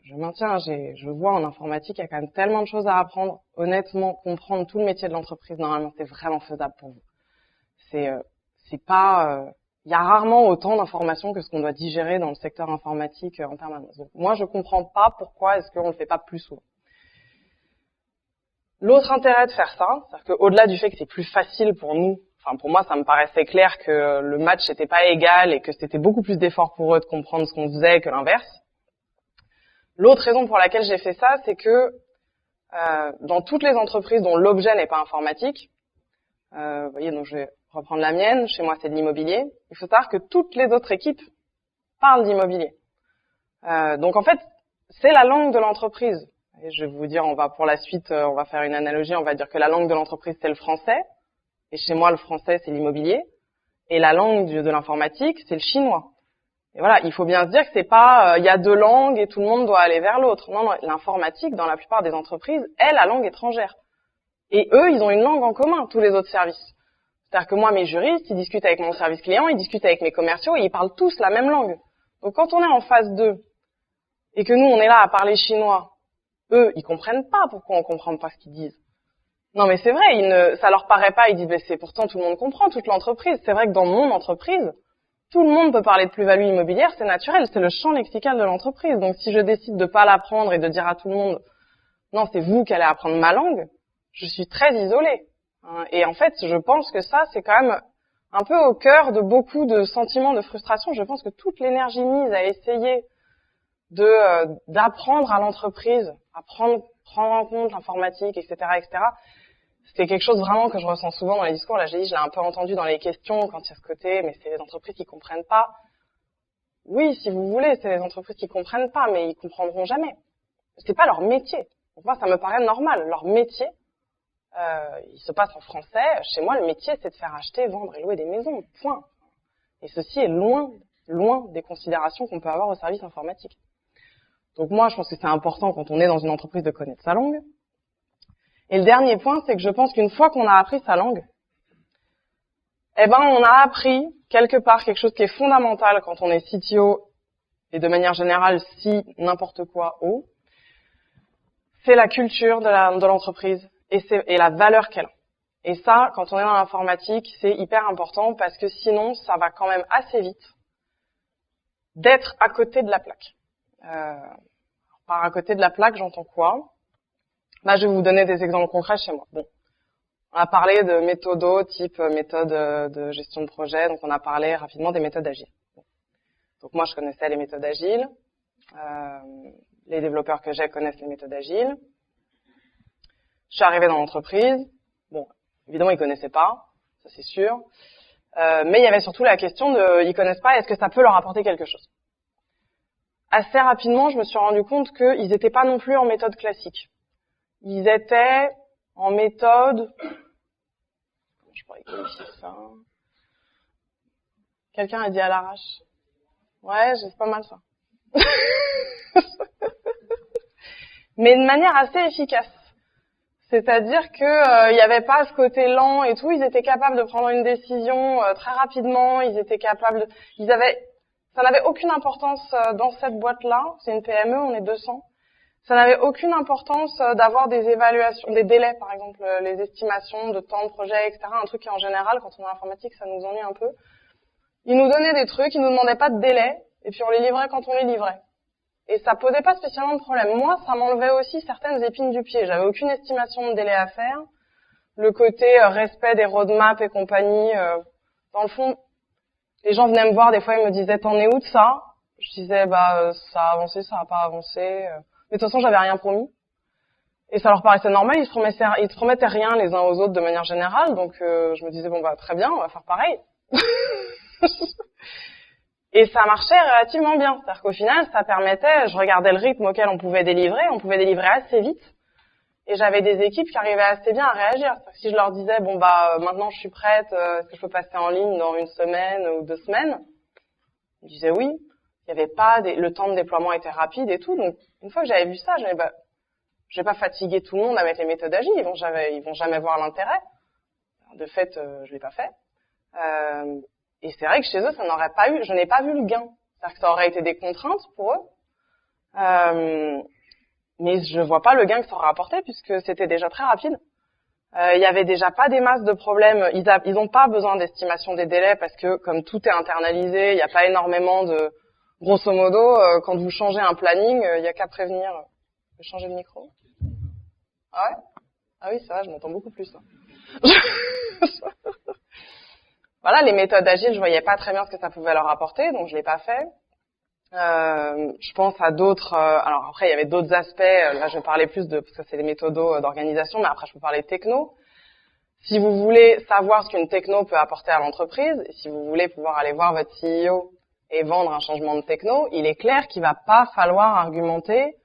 Je maintiens, je vois en informatique, il y a quand même tellement de choses à apprendre. Honnêtement, comprendre tout le métier de l'entreprise, normalement, c'est vraiment faisable pour vous. C'est pas, il y a rarement autant d'informations que ce qu'on doit digérer dans le secteur informatique en permanence. Donc, moi, je comprends pas pourquoi est-ce qu'on le fait pas plus souvent. L'autre intérêt de faire ça, c'est-à-dire qu'au-delà du fait que c'est plus facile pour nous, enfin pour moi ça me paraissait clair que le match n'était pas égal et que c'était beaucoup plus d'effort pour eux de comprendre ce qu'on faisait que l'inverse. L'autre raison pour laquelle j'ai fait ça, c'est que dans toutes les entreprises dont l'objet n'est pas informatique, vous voyez, donc je vais reprendre la mienne, chez moi c'est de l'immobilier, il faut savoir que toutes les autres équipes parlent d'immobilier. Donc en fait, c'est la langue de l'entreprise. Et je vais vous dire, pour la suite, on va faire une analogie, on va dire que la langue de l'entreprise, c'est le français. Et chez moi, le français, c'est l'immobilier. Et la langue de l'informatique, c'est le chinois. Et voilà, il faut bien se dire que c'est pas, il y a 2 langues et tout le monde doit aller vers l'autre. Non, l'informatique, dans la plupart des entreprises, est la langue étrangère. Et eux, ils ont une langue en commun, tous les autres services. C'est-à-dire que moi, mes juristes, ils discutent avec mon service client, ils discutent avec mes commerciaux et ils parlent tous la même langue. Donc quand on est en phase 2 et que nous, on est là à parler chinois, eux, ils comprennent pas pourquoi on comprend pas ce qu'ils disent. Non, mais c'est vrai, ça leur paraît pas, ils disent, mais c'est pourtant tout le monde comprend, toute l'entreprise. C'est vrai que dans mon entreprise, tout le monde peut parler de plus-value immobilière, c'est naturel, c'est le champ lexical de l'entreprise. Donc si je décide de pas l'apprendre et de dire à tout le monde, non, c'est vous qui allez apprendre ma langue, je suis très isolée. Et en fait, je pense que ça, c'est quand même un peu au cœur de beaucoup de sentiments de frustration. Je pense que toute l'énergie mise à essayer d'apprendre à l'entreprise, à prendre en compte l'informatique, etc., c'est quelque chose vraiment que je ressens souvent dans les discours. Là, je l'ai un peu entendu dans les questions quand il y a ce côté, mais c'est les entreprises qui comprennent pas. Oui, si vous voulez, c'est les entreprises qui comprennent pas, mais ils comprendront jamais. C'est pas leur métier. Donc moi, ça me paraît normal. Leur métier, il se passe en français. Chez moi, le métier, c'est de faire acheter, vendre et louer des maisons. Point. Et ceci est loin des considérations qu'on peut avoir au service informatique. Donc moi, je pense que c'est important quand on est dans une entreprise de connaître sa langue. Et le dernier point, c'est que je pense qu'une fois qu'on a appris sa langue, on a appris quelque part quelque chose qui est fondamental quand on est CTO et de manière générale, si n'importe quoi haut, c'est la culture de l'entreprise et la valeur qu'elle a. Et ça, quand on est dans l'informatique, c'est hyper important parce que sinon, ça va quand même assez vite d'être à côté de la plaque. Par à côté de la plaque, j'entends quoi ? Là, je vais vous donner des exemples concrets chez moi. Bon, On a parlé de méthodos, type méthode de gestion de projet. Donc, on a parlé rapidement des méthodes agiles. Donc, moi, je connaissais les méthodes agiles. Les développeurs que j'ai connaissent les méthodes agiles. Je suis arrivée dans l'entreprise. Bon, évidemment, ils connaissaient pas, ça c'est sûr. Mais il y avait surtout la question de, ils connaissent pas, est-ce que ça peut leur apporter quelque chose? Assez rapidement, je me suis rendu compte qu'ils n'étaient pas non plus en méthode classique. Ils étaient en méthode, je pourrais qualifier ça. Quelqu'un a dit à l'arrache. Ouais, c'est pas mal ça. Mais de manière assez efficace. C'est-à-dire que il y avait pas ce côté lent et tout, ils étaient capables de prendre une décision très rapidement, ils étaient capables ça n'avait aucune importance dans cette boîte-là, c'est une PME, on est 200. Ça n'avait aucune importance d'avoir des évaluations, des délais par exemple, les estimations de temps de projet, etc. Un truc qui en général, quand on est en informatique, ça nous ennuie un peu. Ils nous donnaient des trucs, ils nous demandaient pas de délai, et puis on les livrait quand on les livrait. Et ça posait pas spécialement de problème. Moi, ça m'enlevait aussi certaines épines du pied. J'avais aucune estimation de délai à faire. Le côté respect des roadmaps et compagnie, dans le fond, les gens venaient me voir, des fois ils me disaient t'en es où de ça? Je disais ça a avancé, ça a pas avancé. Mais de toute façon, j'avais rien promis. Et ça leur paraissait normal, ils se promettaient rien les uns aux autres de manière générale. Donc je me disais très bien, on va faire pareil. Et ça marchait relativement bien. C'est-à-dire qu'au final, ça permettait, je regardais le rythme auquel on pouvait délivrer assez vite. Et j'avais des équipes qui arrivaient assez bien à réagir. C'est-à-dire que si je leur disais, maintenant je suis prête, est-ce que je peux passer en ligne dans 1 semaine ou 2 semaines? Ils disaient oui. Il y avait pas, le temps de déploiement était rapide et tout. Donc, une fois que j'avais vu ça, je vais pas fatiguer tout le monde avec les méthodes agiles. Ils vont jamais voir l'intérêt. De fait, je l'ai pas fait. Et c'est vrai que chez eux, je n'ai pas vu le gain. C'est-à-dire que ça aurait été des contraintes pour eux. Mais je vois pas le gain que ça aurait apporté puisque c'était déjà très rapide. Il y avait déjà pas des masses de problèmes. Ils ont pas besoin d'estimation des délais parce que comme tout est internalisé, il n'y a pas énormément de, grosso modo, quand vous changez un planning, il y a qu'à prévenir. Je vais changer le micro. Ah ouais? Ah oui, ça va, je m'entends beaucoup plus. Voilà, les méthodes agiles, je voyais pas très bien ce que ça pouvait leur apporter, donc je l'ai pas fait. Je pense à d'autres. Alors après, il y avait d'autres aspects. Là, je vais parler plus parce que c'est des méthodos d'organisation, mais après, je peux parler de techno. Si vous voulez savoir ce qu'une techno peut apporter à l'entreprise, et si vous voulez pouvoir aller voir votre CEO et vendre un changement de techno, il est clair qu'il va pas falloir argumenter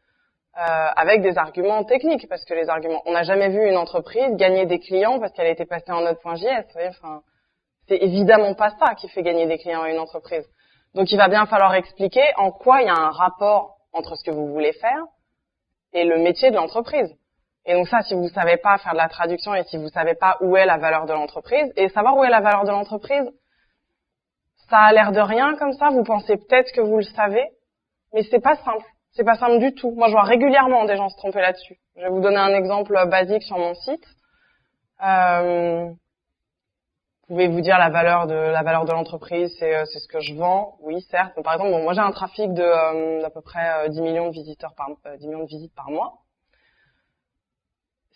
avec des arguments techniques, parce que les arguments, on n'a jamais vu une entreprise gagner des clients parce qu'elle a été passée en Node.js. Vous voyez, enfin, c'est évidemment pas ça qui fait gagner des clients à une entreprise. Donc, il va bien falloir expliquer en quoi il y a un rapport entre ce que vous voulez faire et le métier de l'entreprise. Et donc ça, si vous savez pas faire de la traduction et si vous savez pas où est la valeur de l'entreprise, et savoir où est la valeur de l'entreprise, ça a l'air de rien comme ça, vous pensez peut-être que vous le savez, mais c'est pas simple. C'est pas simple du tout. Moi, je vois régulièrement des gens se tromper là-dessus. Je vais vous donner un exemple basique sur mon site. Vous pouvez vous dire la valeur de l'entreprise, c'est ce que je vends. Oui, certes. Mais par exemple, moi j'ai un trafic de d'à peu près 10 millions de visiteurs 10 millions de visites par mois.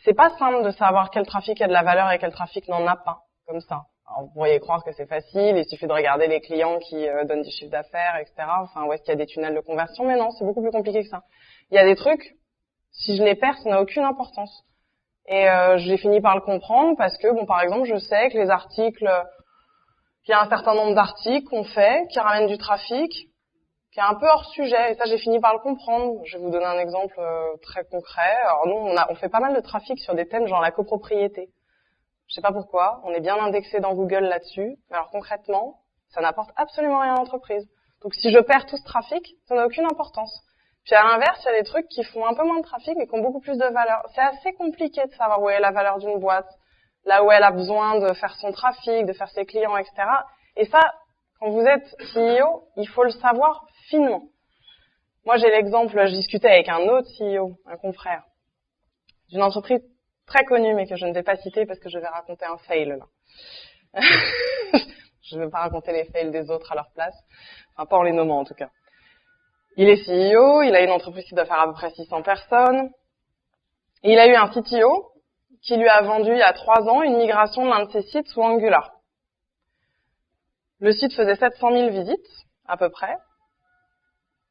C'est pas simple de savoir quel trafic a de la valeur et quel trafic n'en a pas, comme ça. Alors, vous pourriez croire que c'est facile, il suffit de regarder les clients qui donnent du chiffre d'affaires, etc. Enfin, où est-ce qu'il y a des tunnels de conversion, mais non, c'est beaucoup plus compliqué que ça. Il y a des trucs, si je les perds, ça n'a aucune importance. Et j'ai fini par le comprendre parce que, par exemple, je sais que les articles, qu'il y a un certain nombre d'articles qu'on fait, qui ramènent du trafic, qui est un peu hors sujet. Et ça, j'ai fini par le comprendre. Je vais vous donner un exemple très concret. Alors nous, on fait pas mal de trafic sur des thèmes genre la copropriété. Je sais pas pourquoi, on est bien indexé dans Google là-dessus. Mais alors concrètement, ça n'apporte absolument rien à l'entreprise. Donc si je perds tout ce trafic, ça n'a aucune importance. Puis à l'inverse, il y a des trucs qui font un peu moins de trafic mais qui ont beaucoup plus de valeur. C'est assez compliqué de savoir où est la valeur d'une boîte, là où elle a besoin de faire son trafic, de faire ses clients, etc. Et ça, quand vous êtes CEO, il faut le savoir finement. Moi, j'ai l'exemple, je discutais avec un autre CEO, un confrère, d'une entreprise très connue mais que je ne vais pas citer parce que je vais raconter un fail là. Je ne vais pas raconter les fails des autres à leur place, enfin pas en les nommant en tout cas. Il est CEO, il a une entreprise qui doit faire à peu près 600 personnes. Et il a eu un CTO qui lui a vendu il y a 3 ans une migration de l'un de ses sites sous Angular. Le site faisait 700 000 visites, à peu près,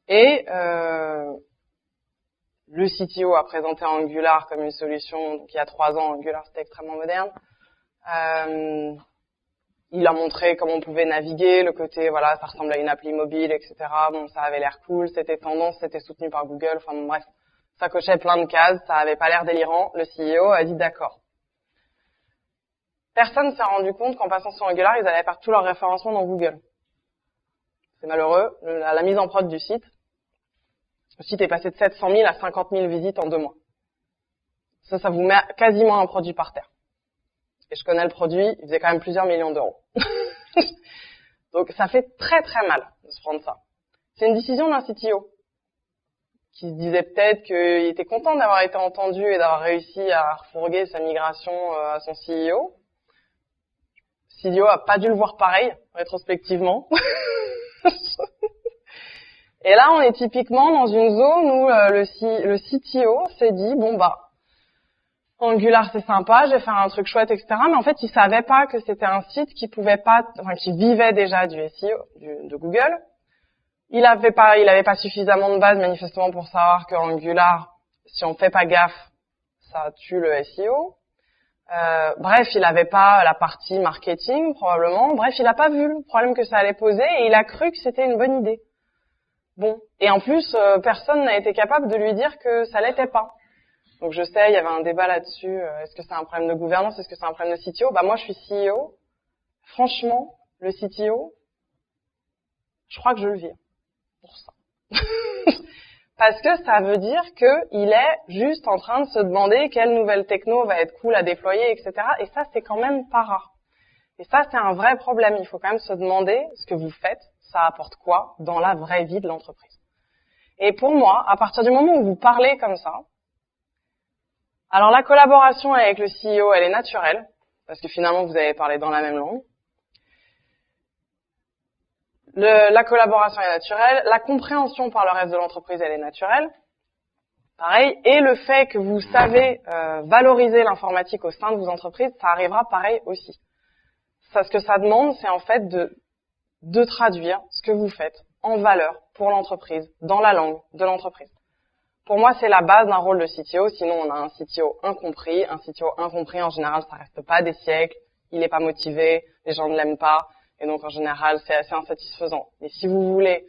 et le CTO a présenté Angular comme une solution. Donc il y a 3 ans, Angular c'était extrêmement moderne. Il a montré comment on pouvait naviguer, le côté, voilà, ça ressemble à une appli mobile, etc. Bon, ça avait l'air cool, c'était tendance, c'était soutenu par Google, enfin bon, bref. Ça cochait plein de cases, ça avait pas l'air délirant. Le CEO a dit d'accord. Personne ne s'est rendu compte qu'en passant sur Angular, ils allaient perdre tout leur référencement dans Google. C'est malheureux. À la mise en prod du site, le site est passé de 700 000 à 50 000 visites en 2 mois. Ça vous met quasiment un produit par terre. Et je connais le produit, il faisait quand même plusieurs millions d'euros. Donc ça fait très très mal de se prendre ça. C'est une décision d'un CTO qui se disait peut-être qu'il était content d'avoir été entendu et d'avoir réussi à refourguer sa migration à son CEO. Le CEO a pas dû le voir pareil, rétrospectivement. Et là, on est typiquement dans une zone où le CTO s'est dit, bon bah, Angular c'est sympa, je vais faire un truc chouette, etc. Mais en fait, il savait pas que c'était un site qui pouvait pas, enfin, qui vivait déjà du SEO, de Google. Il avait pas suffisamment de base, manifestement, pour savoir que Angular, si on fait pas gaffe, ça tue le SEO. Bref, il avait pas la partie marketing, probablement. Bref, il a pas vu le problème que ça allait poser et il a cru que c'était une bonne idée. Bon. Et en plus, personne n'a été capable de lui dire que ça l'était pas. Donc je sais, il y avait un débat là-dessus. Est-ce que c'est un problème de gouvernance? Est-ce que c'est un problème de CTO? Bah moi, je suis CEO. Franchement, le CTO, je crois que je le vire pour ça. Parce que ça veut dire qu'il est juste en train de se demander quelle nouvelle techno va être cool à déployer, etc. Et ça, c'est quand même pas rare. Et ça, c'est un vrai problème. Il faut quand même se demander ce que vous faites, ça apporte quoi dans la vraie vie de l'entreprise. Et pour moi, à partir du moment où vous parlez comme ça, alors la collaboration avec le CEO, elle est naturelle, parce que finalement, vous avez parlé dans la même langue. La collaboration est naturelle, la compréhension par le reste de l'entreprise, elle est naturelle. Pareil, et le fait que vous savez valoriser l'informatique au sein de vos entreprises, ça arrivera pareil aussi. Ça, ce que ça demande, c'est en fait de traduire ce que vous faites en valeur pour l'entreprise, dans la langue de l'entreprise. Pour moi, c'est la base d'un rôle de CTO, sinon on a un CTO incompris. Un CTO incompris, en général, ça reste pas des siècles, il n'est pas motivé, les gens ne l'aiment pas, et donc en général, c'est assez insatisfaisant. Mais si vous voulez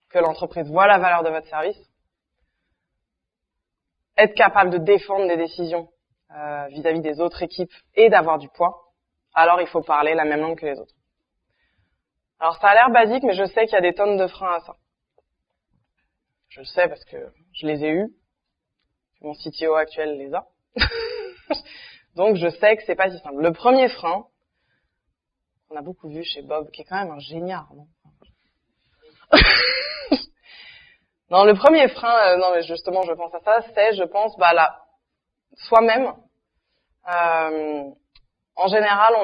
que l'entreprise voit la valeur de votre service, être capable de défendre des décisions vis-à-vis des autres équipes et d'avoir du poids, alors il faut parler la même langue que les autres. Alors ça a l'air basique, mais je sais qu'il y a des tonnes de freins à ça. Je le sais parce que je les ai eus. Mon CTO actuel les a. Donc je sais que c'est pas si simple. Le premier frein, on a beaucoup vu chez Bob, qui est quand même un génial, non? Non, le premier frein, non mais justement je pense à ça, c'est, je pense, soi-même. En général,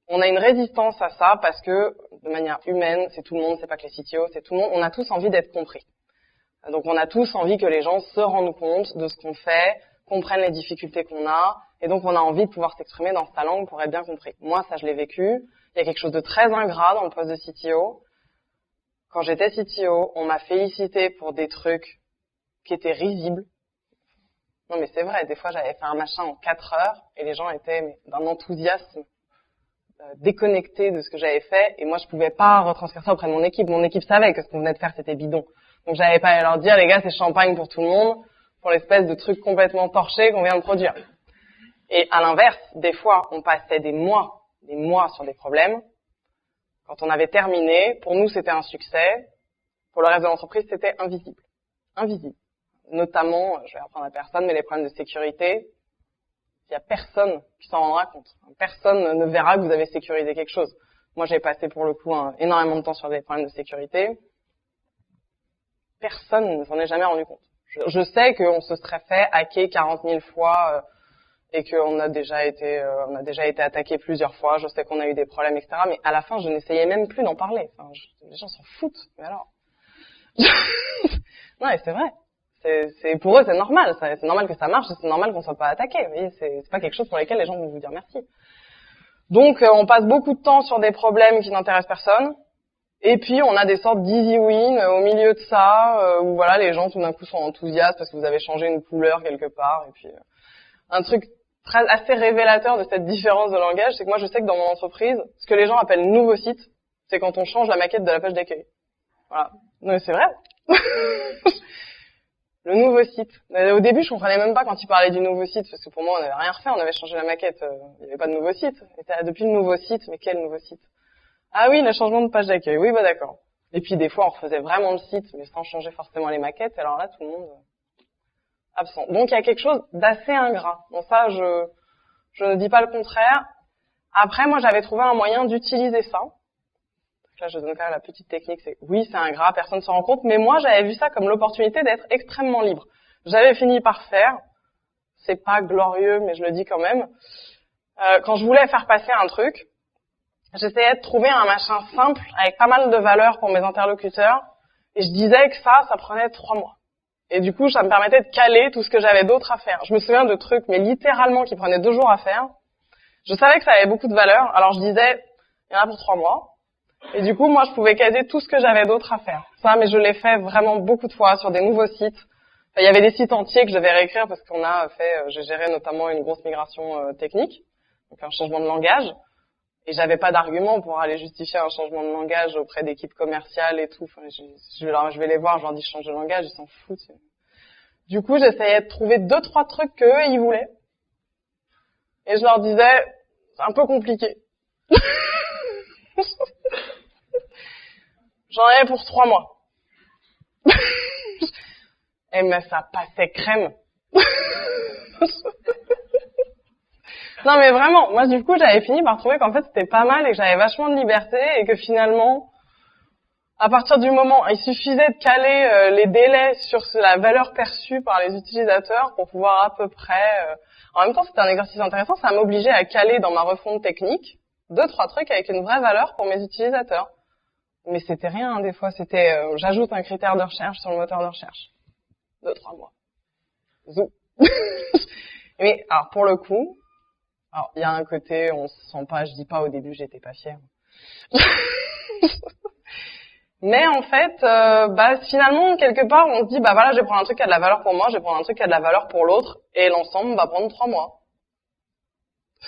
on a une résistance à ça parce que, de manière humaine, c'est tout le monde, c'est pas que les CTO, c'est tout le monde, on a tous envie d'être compris. Donc on a tous envie que les gens se rendent compte de ce qu'on fait, comprennent les difficultés qu'on a, et donc on a envie de pouvoir s'exprimer dans sa langue pour être bien compris. Moi, ça je l'ai vécu. Il y a quelque chose de très ingrat dans le poste de CTO. Quand j'étais CTO, on m'a félicité pour des trucs qui étaient risibles. Non mais c'est vrai, des fois j'avais fait un machin en 4 heures, et les gens étaient d'un enthousiasme déconnecté de ce que j'avais fait, et moi je pouvais pas retranscrire ça auprès de mon équipe. Mon équipe savait que ce qu'on venait de faire c'était bidon. Donc j'avais pas à leur dire, les gars, c'est champagne pour tout le monde, pour l'espèce de truc complètement torché qu'on vient de produire. Et à l'inverse, des fois, on passait des mois sur des problèmes. Quand on avait terminé, pour nous, c'était un succès. Pour le reste de l'entreprise, c'était invisible. Invisible. Notamment, je vais apprendre à personne, mais les problèmes de sécurité, il y a personne qui s'en rendra compte. Personne ne verra que vous avez sécurisé quelque chose. Moi, j'ai passé pour le coup énormément de temps sur des problèmes de sécurité. Personne ne s'en est jamais rendu compte. Je sais qu'on se serait fait hacker 40 000 fois et qu'on a déjà été attaqué plusieurs fois. Je sais qu'on a eu des problèmes, etc. Mais à la fin, je n'essayais même plus d'en parler. Enfin, les gens s'en foutent. Mais alors non, mais c'est vrai. Pour eux, c'est normal. C'est normal que ça marche, c'est normal qu'on soit pas attaqué. Vous voyez, c'est pas quelque chose pour lequel les gens vont vous dire merci. Donc, on passe beaucoup de temps sur des problèmes qui n'intéressent personne. Et puis, on a des sortes d'easy win au milieu de ça, où voilà, les gens tout d'un coup sont enthousiastes parce que vous avez changé une couleur quelque part. Et puis, un truc assez révélateur de cette différence de langage, c'est que moi, je sais que dans mon entreprise, ce que les gens appellent nouveau site, c'est quand on change la maquette de la page d'accueil. Voilà. Non, mais c'est vrai. Le nouveau site. Au début, je comprenais même pas quand ils parlaient du nouveau site, parce que pour moi, on n'avait rien refait, on avait changé la maquette. Il n'y avait pas de nouveau site. Et depuis le nouveau site, mais quel nouveau site? Ah oui, le changement de page d'accueil. Oui, bah d'accord. Et puis des fois, on refaisait vraiment le site, mais sans changer forcément les maquettes. Alors là, tout le monde absent. Donc il y a quelque chose d'assez ingrat. Bon, ça, je ne dis pas le contraire. Après, moi, j'avais trouvé un moyen d'utiliser ça. Là, je donne quand même la petite technique, c'est oui, c'est ingrat, personne ne s'en rend compte, mais moi, j'avais vu ça comme l'opportunité d'être extrêmement libre. J'avais fini par faire, c'est pas glorieux, mais je le dis quand même, quand je voulais faire passer un truc, j'essayais de trouver un machin simple, avec pas mal de valeur pour mes interlocuteurs, et je disais que ça prenait 3 mois. Et du coup, ça me permettait de caler tout ce que j'avais d'autre à faire. Je me souviens de trucs, mais littéralement, qui prenaient 2 jours à faire. Je savais que ça avait beaucoup de valeur, alors je disais, il y en a pour 3 mois. Et du coup, moi, je pouvais caser tout ce que j'avais d'autre à faire. Ça, mais je l'ai fait vraiment beaucoup de fois sur des nouveaux sites. Enfin, il y avait des sites entiers que je devais réécrire parce qu'on a fait, j'ai géré notamment une grosse migration technique, donc un changement de langage. Et j'avais pas d'argument pour aller justifier un changement de langage auprès d'équipes commerciales et tout. Enfin, je vais les voir, je leur dis je change de langage, ils s'en foutent. Du coup, j'essayais de trouver 2-3 trucs qu'eux, ils voulaient. Et je leur disais, c'est un peu compliqué. J'en avais pour 3 mois. Et mais ça passait crème. Non mais vraiment, moi du coup j'avais fini par trouver qu'en fait c'était pas mal et que j'avais vachement de liberté et que finalement, à partir du moment, il suffisait de caler les délais sur la valeur perçue par les utilisateurs pour pouvoir à peu près... En même temps c'était un exercice intéressant, ça m'obligeait à caler dans ma refonte technique 2-3 trucs avec une vraie valeur pour mes utilisateurs. Mais c'était rien, hein, des fois, c'était j'ajoute un critère de recherche sur le moteur de recherche. 2-3 mois. Zou. Mais alors pour le coup, alors il y a un côté, on se sent pas, je dis pas au début j'étais pas fière. Mais en fait, finalement quelque part on se dit bah voilà, je vais prendre un truc qui a de la valeur pour moi, je vais prendre un truc qui a de la valeur pour l'autre, et l'ensemble va prendre 3 mois.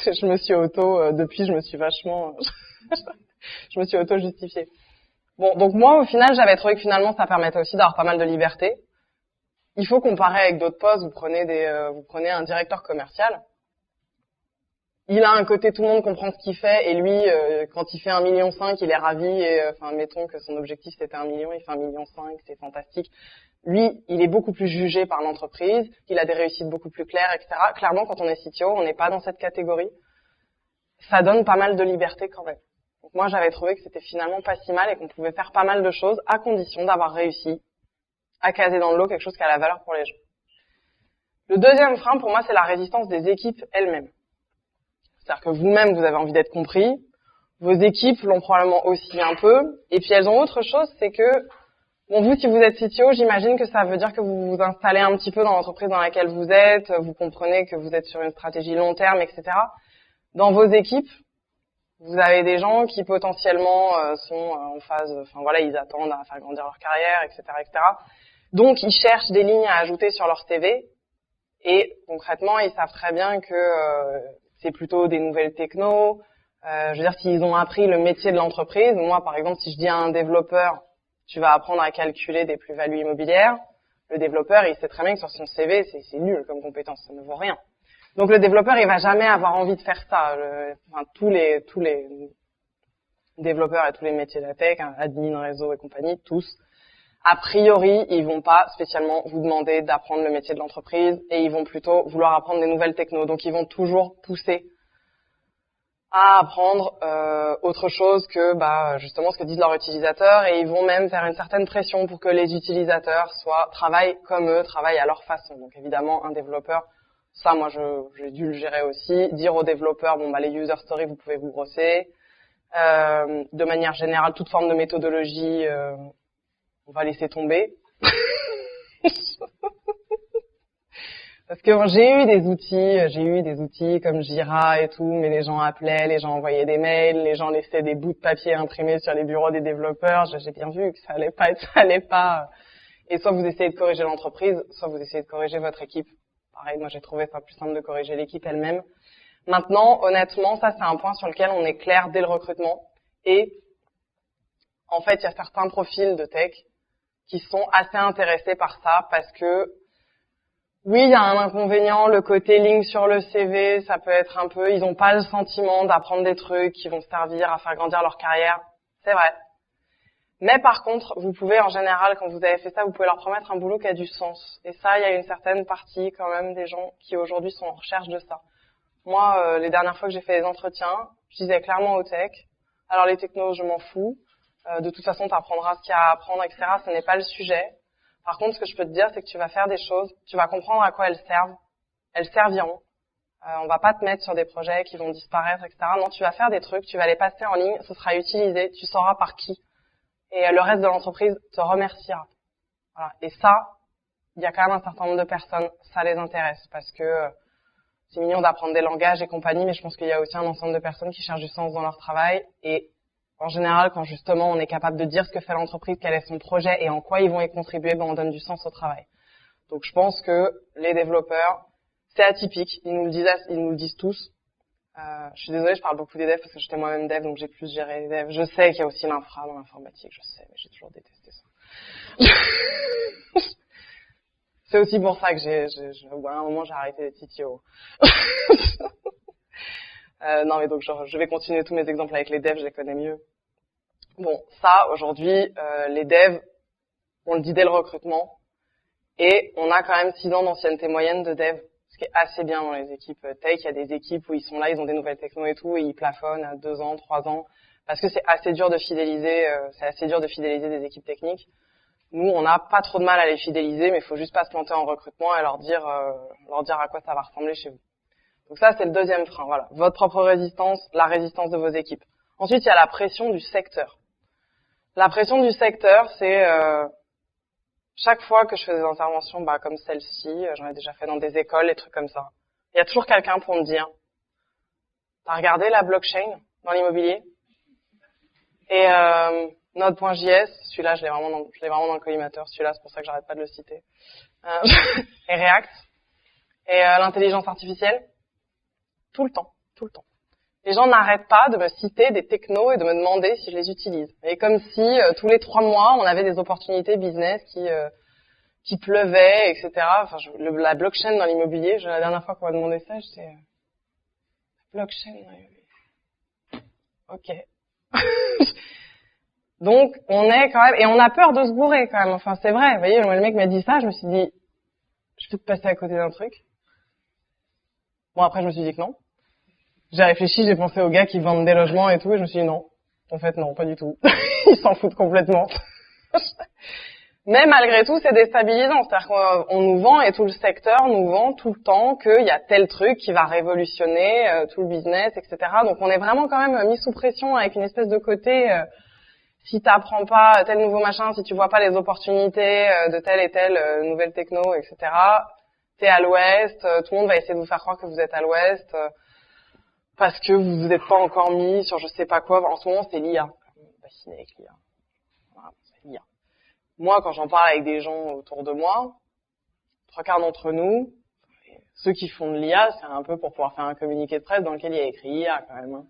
Je me suis depuis je me suis vachement, je me suis auto-justifiée. Bon, donc moi, au final, j'avais trouvé que finalement, ça permettait aussi d'avoir pas mal de liberté. Il faut comparer avec d'autres postes. Vous prenez un directeur commercial. Il a un côté, tout le monde comprend ce qu'il fait, et lui, quand il fait 1,5 million, il est ravi, et mettons que son objectif c'était 1 million, il fait 1,5 million, c'est fantastique. Lui, il est beaucoup plus jugé par l'entreprise, il a des réussites beaucoup plus claires, etc. Clairement, quand on est CTO, on n'est pas dans cette catégorie. Ça donne pas mal de liberté quand même. Donc moi, j'avais trouvé que c'était finalement pas si mal et qu'on pouvait faire pas mal de choses à condition d'avoir réussi à caser dans le lot quelque chose qui a la valeur pour les gens. Le deuxième frein, pour moi, c'est la résistance des équipes elles-mêmes. C'est-à-dire que vous-même, vous avez envie d'être compris, vos équipes l'ont probablement aussi un peu, et puis elles ont autre chose, c'est que, bon, vous, si vous êtes CTO, j'imagine que ça veut dire que vous vous installez un petit peu dans l'entreprise dans laquelle vous êtes, vous comprenez que vous êtes sur une stratégie long terme, etc. Dans vos équipes, vous avez des gens qui potentiellement sont en phase, ils attendent à faire grandir leur carrière, etc., etc. Donc ils cherchent des lignes à ajouter sur leur CV et concrètement ils savent très bien que c'est plutôt des nouvelles technos. Je veux dire, s'ils ont appris le métier de l'entreprise, moi par exemple, si je dis à un développeur, tu vas apprendre à calculer des plus-values immobilières, le développeur il sait très bien que sur son CV c'est nul comme compétence, ça ne vaut rien. Donc le développeur, il va jamais avoir envie de faire ça. Tous les développeurs et tous les métiers de la tech, admin, réseau et compagnie, tous, a priori, ils vont pas spécialement vous demander d'apprendre le métier de l'entreprise et ils vont plutôt vouloir apprendre des nouvelles technos. Donc ils vont toujours pousser à apprendre autre chose que justement ce que disent leurs utilisateurs et ils vont même faire une certaine pression pour que les utilisateurs travaillent comme eux, travaillent à leur façon. Donc évidemment, un développeur, ça, moi, j'ai dû le gérer aussi. Dire aux développeurs, les user stories, vous pouvez vous brosser. De manière générale, toute forme de méthodologie, on va laisser tomber. Parce que j'ai eu des outils comme Jira et tout, mais les gens appelaient, les gens envoyaient des mails, les gens laissaient des bouts de papier imprimés sur les bureaux des développeurs. J'ai bien vu que ça allait pas. Et soit vous essayez de corriger l'entreprise, soit vous essayez de corriger votre équipe. Pareil, moi j'ai trouvé ça plus simple de corriger l'équipe elle-même. Maintenant, honnêtement, ça c'est un point sur lequel on est clair dès le recrutement. Et en fait, il y a certains profils de tech qui sont assez intéressés par ça parce que oui, il y a un inconvénient, le côté ligne sur le CV, ça peut être un peu, ils n'ont pas le sentiment d'apprendre des trucs qui vont servir à faire grandir leur carrière. C'est vrai. Mais par contre, vous pouvez en général, quand vous avez fait ça, vous pouvez leur promettre un boulot qui a du sens. Et ça, il y a une certaine partie quand même des gens qui aujourd'hui sont en recherche de ça. Moi, les dernières fois que j'ai fait des entretiens, je disais clairement aux tech, alors les technos, je m'en fous. De toute façon, tu apprendras ce qu'il y a à apprendre, etc. Ce n'est pas le sujet. Par contre, ce que je peux te dire, c'est que tu vas faire des choses, tu vas comprendre à quoi elles servent. Elles serviront. On va pas te mettre sur des projets qui vont disparaître, etc. Non, tu vas faire des trucs, tu vas les passer en ligne, ce sera utilisé, tu sauras par qui. Et le reste de l'entreprise te remerciera. Voilà. Et ça, il y a quand même un certain nombre de personnes, ça les intéresse parce que c'est mignon d'apprendre des langages et compagnie, mais je pense qu'il y a aussi un ensemble de personnes qui cherchent du sens dans leur travail. Et en général, quand justement on est capable de dire ce que fait l'entreprise, quel est son projet et en quoi ils vont y contribuer, ben on donne du sens au travail. Donc je pense que les développeurs, c'est atypique, ils nous le disent tous. Je suis désolée, je parle beaucoup des devs parce que j'étais moi-même dev, donc j'ai plus géré les devs. Je sais qu'il y a aussi l'infra dans l'informatique, je sais, mais j'ai toujours détesté ça. C'est aussi pour ça que à un moment j'ai arrêté d'être CTO. Non mais donc je vais continuer tous mes exemples avec les devs, je les connais mieux. Bon, ça aujourd'hui, les devs, on le dit dès le recrutement, et on a quand même 6 ans d'ancienneté moyenne de dev, ce qui est assez bien dans les équipes tech. Il y a des équipes où ils sont là, ils ont des nouvelles technos et tout, et ils plafonnent à 2 ans, 3 ans, parce que c'est assez dur de fidéliser, des équipes techniques. Nous, on n'a pas trop de mal à les fidéliser, mais il faut juste pas se planter en recrutement et leur dire à quoi ça va ressembler chez vous. Donc ça, c'est le deuxième frein. Voilà, votre propre résistance, la résistance de vos équipes. Ensuite, il y a la pression du secteur. La pression du secteur, c'est chaque fois que je fais des interventions comme celle-ci, j'en ai déjà fait dans des écoles, des trucs comme ça. Il y a toujours quelqu'un pour me dire « T'as regardé la blockchain dans l'immobilier ?» Et Node.js, celui-là, je l'ai vraiment dans le collimateur, celui-là, c'est pour ça que j'arrête pas de le citer. Et React. Et l'intelligence artificielle. Tout le temps. Les gens n'arrêtent pas de me citer des technos et de me demander si je les utilise. Et comme si tous les 3 mois, on avait des opportunités business qui pleuvaient, etc. Enfin, la blockchain dans l'immobilier, la dernière fois qu'on m'a demandé ça, j'étais blockchain dans l'immobilier. Ok. Donc, on est quand même, et on a peur de se bourrer quand même. Enfin, c'est vrai. Vous voyez, le mec m'a dit ça, je me suis dit, je peux te passer à côté d'un truc. Bon, après, je me suis dit que non. J'ai réfléchi, j'ai pensé aux gars qui vendent des logements et tout, et je me suis dit non. En fait, non, pas du tout. Ils s'en foutent complètement. Mais malgré tout, c'est déstabilisant. C'est-à-dire qu'on nous vend, et tout le secteur nous vend tout le temps qu'il y a tel truc qui va révolutionner tout le business, etc. Donc, on est vraiment quand même mis sous pression avec une espèce de côté... si t'apprends pas tel nouveau machin, si tu vois pas les opportunités de telle et telle nouvelle techno, etc., t'es à l'ouest, tout le monde va essayer de vous faire croire que vous êtes à l'ouest, parce que vous vous êtes pas encore mis sur je sais pas quoi. En ce moment, c'est l'IA. Fasciné avec l'IA. Voilà, c'est l'IA. Moi, quand j'en parle avec des gens autour de moi, 3/4 d'entre nous, ceux qui font de l'IA, c'est un peu pour pouvoir faire un communiqué de presse dans lequel il y a écrit IA quand même. Hein.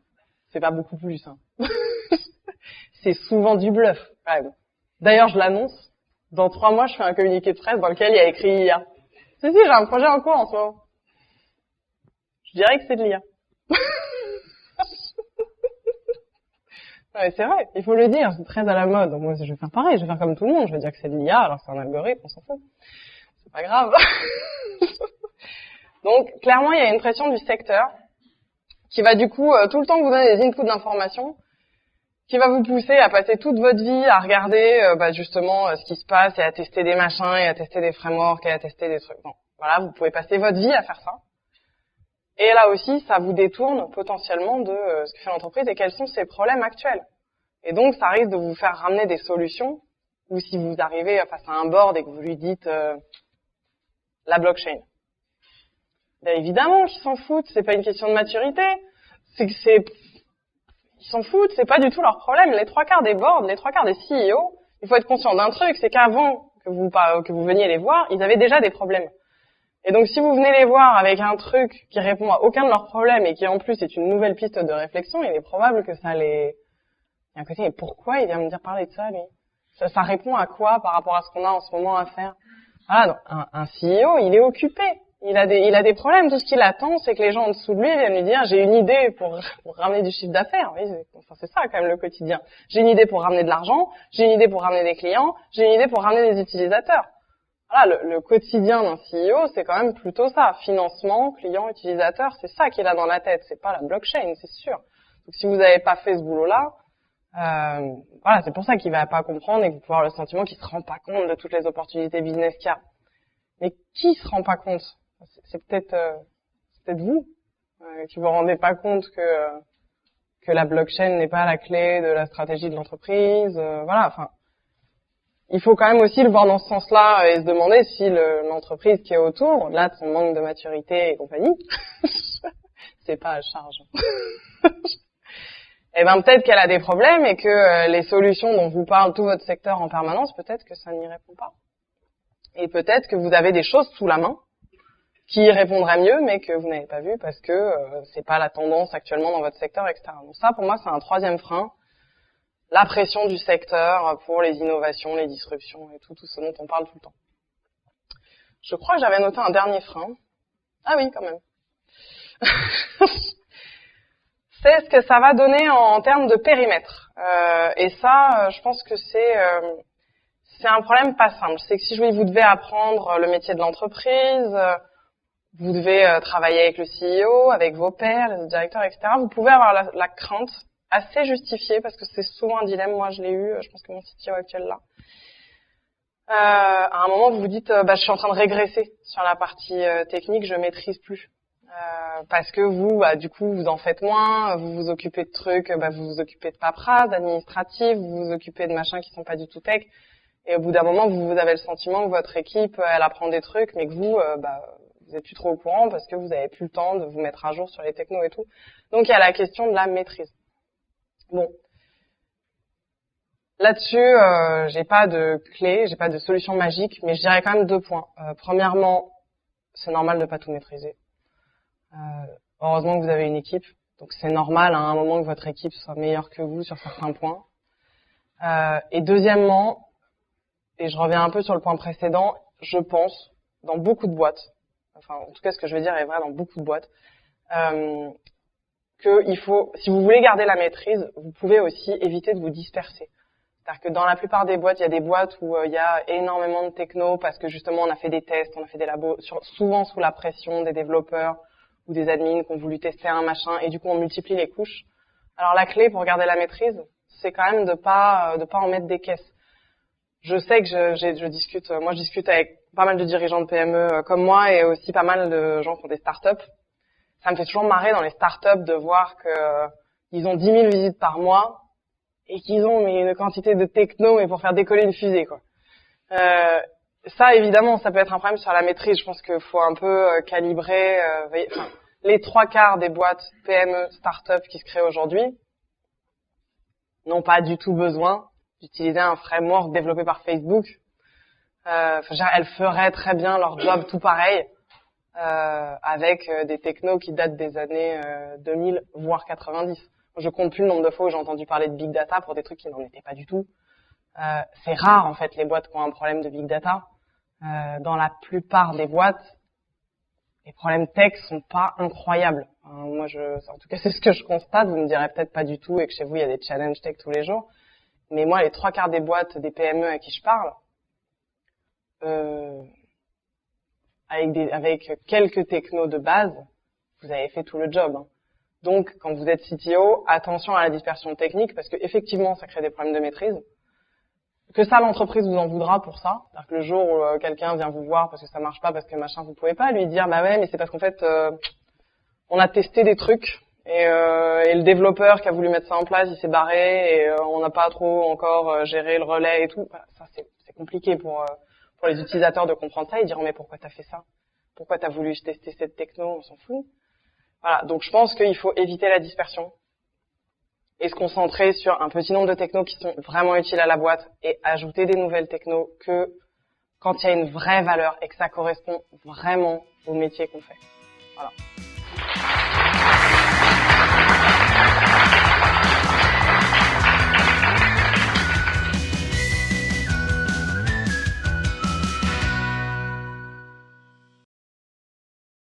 C'est pas beaucoup plus. Hein. C'est souvent du bluff, quand même. D'ailleurs, je l'annonce. Dans 3 mois, je fais un communiqué de presse dans lequel il y a écrit IA. Si, j'ai un projet en cours en ce moment. Je dirais que c'est de l'IA. Ouais, c'est vrai, il faut le dire, c'est très à la mode. Donc moi, je vais faire pareil, je vais faire comme tout le monde. Je vais dire que c'est de l'IA, alors que c'est un algorithme, on s'en fout. C'est pas grave. Donc, clairement, il y a une pression du secteur qui va du coup, tout le temps vous donner des inputs d'informations, qui va vous pousser à passer toute votre vie à regarder justement ce qui se passe et à tester des machins et à tester des frameworks et à tester des trucs. Bon, voilà, vous pouvez passer votre vie à faire ça. Et là aussi, ça vous détourne potentiellement de ce que fait l'entreprise et quels sont ses problèmes actuels. Et donc, ça risque de vous faire ramener des solutions, ou si vous arrivez face à un board et que vous lui dites la blockchain. Ben évidemment qu'ils s'en foutent, c'est pas une question de maturité. Ils s'en foutent, c'est pas du tout leur problème. Les 3/4 des boards, les 3/4 des CEO, il faut être conscient d'un truc, c'est qu'avant que vous veniez les voir, ils avaient déjà des problèmes. Et donc si vous venez les voir avec un truc qui répond à aucun de leurs problèmes et qui en plus est une nouvelle piste de réflexion, il est probable que ça les... Il y a un côté, mais pourquoi il vient me dire parler de ça, lui? Ça répond à quoi par rapport à ce qu'on a en ce moment à faire? Voilà, donc un CEO, il est occupé. Il a des problèmes. Tout ce qu'il attend, c'est que les gens en dessous de lui viennent lui dire, j'ai une idée pour ramener du chiffre d'affaires. Oui, c'est ça quand même le quotidien. J'ai une idée pour ramener de l'argent, j'ai une idée pour ramener des clients, j'ai une idée pour ramener des utilisateurs. Voilà, le quotidien d'un CEO, c'est quand même plutôt ça. Financement, client, utilisateur, c'est ça qu'il a dans la tête. C'est pas la blockchain, c'est sûr. Donc si vous n'avez pas fait ce boulot-là, voilà, c'est pour ça qu'il va pas comprendre et que vous pouvez avoir le sentiment qu'il se rend pas compte de toutes les opportunités business qu'il y a. Mais qui se rend pas compte? C'est peut-être vous qui vous rendez pas compte que la blockchain n'est pas la clé de la stratégie de l'entreprise. Voilà, enfin, il faut quand même aussi le voir dans ce sens-là et se demander si l'entreprise qui est autour, au-delà de son manque de maturité et compagnie, c'est pas à charge. Eh ben peut-être qu'elle a des problèmes et que les solutions dont vous parle tout votre secteur en permanence, peut-être que ça n'y répond pas. Et peut-être que vous avez des choses sous la main qui y répondraient mieux, mais que vous n'avez pas vu parce que c'est pas la tendance actuellement dans votre secteur, etc. Donc ça, pour moi, c'est un troisième frein. La pression du secteur pour les innovations, les disruptions et tout ce dont on parle tout le temps. Je crois que j'avais noté un dernier frein. Ah oui, quand même. C'est ce que ça va donner en termes de périmètre. Et ça, je pense que c'est un problème pas simple. C'est que si vous devez apprendre le métier de l'entreprise, vous devez travailler avec le CEO, avec vos pairs, les directeurs, etc. Vous pouvez avoir la crainte assez justifiée, parce que c'est souvent un dilemme. Moi, je l'ai eu, je pense que mon CTO actuel là. À un moment, vous vous dites, je suis en train de régresser sur la partie technique, je maîtrise plus. Parce que vous, du coup, vous en faites moins, vous vous occupez de trucs, vous vous occupez de paperasse, d'administratif, vous vous occupez de machins qui sont pas du tout tech. Et au bout d'un moment, vous avez le sentiment que votre équipe, elle apprend des trucs, mais que vous êtes plus trop au courant parce que vous avez plus le temps de vous mettre à jour sur les technos et tout. Donc, il y a la question de la maîtrise. Bon. Là-dessus, j'ai pas de clé, j'ai pas de solution magique, mais je dirais quand même 2 points. Premièrement, c'est normal de pas tout maîtriser. Heureusement que vous avez une équipe, donc c'est normal à un moment que votre équipe soit meilleure que vous sur certains points. Et deuxièmement, et je reviens un peu sur le point précédent, je pense, dans beaucoup de boîtes, enfin en tout cas ce que je veux dire est vrai dans beaucoup de boîtes, que si vous voulez garder la maîtrise, vous pouvez aussi éviter de vous disperser. C'est-à-dire que dans la plupart des boîtes, il y a des boîtes où il y a énormément de techno parce que justement on a fait des tests, on a fait des labos, souvent sous la pression des développeurs ou des admins qui ont voulu tester un machin et du coup on multiplie les couches. Alors la clé pour garder la maîtrise, c'est quand même de pas en mettre des caisses. Je sais que je discute avec pas mal de dirigeants de PME comme moi et aussi pas mal de gens qui ont des startups. Ça me fait toujours marrer dans les startups de voir que ils ont 10 000 visites par mois et qu'ils ont une quantité de techno mais pour faire décoller une fusée quoi. Ça évidemment ça peut être un problème sur la maîtrise. Je pense qu'il faut un peu calibrer. Les 3/4 des boîtes PME startups qui se créent aujourd'hui n'ont pas du tout besoin d'utiliser un framework développé par Facebook. Elles feraient très bien leur job tout pareil avec des technos qui datent des années 2000 voire 90. Je compte plus le nombre de fois où j'ai entendu parler de big data pour des trucs qui n'en étaient pas du tout. C'est rare en fait les boîtes qui ont un problème de big data. Dans la plupart des boîtes, les problèmes tech sont pas incroyables. Moi, en tout cas, c'est ce que je constate. Vous me direz peut-être pas du tout et que chez vous il y a des challenges tech tous les jours. Mais moi, les 3/4 des boîtes, des PME à qui je parle, avec quelques technos de base, vous avez fait tout le job. Donc, quand vous êtes CTO, attention à la dispersion technique parce que effectivement, ça crée des problèmes de maîtrise. Que ça, l'entreprise vous en voudra pour ça. C'est-à-dire que le jour où quelqu'un vient vous voir parce que ça marche pas, parce que machin, vous pouvez pas lui dire, bah ouais, mais c'est parce qu'en fait, on a testé des trucs et le développeur qui a voulu mettre ça en place, il s'est barré et on n'a pas trop encore géré le relais et tout. Bah, ça, c'est compliqué pour les utilisateurs de comprendre ça. Ils diront, mais pourquoi t'as fait ça? pourquoi t'as voulu tester cette techno, on s'en fout. Voilà, donc je pense qu'il faut éviter la dispersion et se concentrer sur un petit nombre de technos qui sont vraiment utiles à la boîte et ajouter des nouvelles technos que quand il y a une vraie valeur et que ça correspond vraiment au métier qu'on fait. Voilà.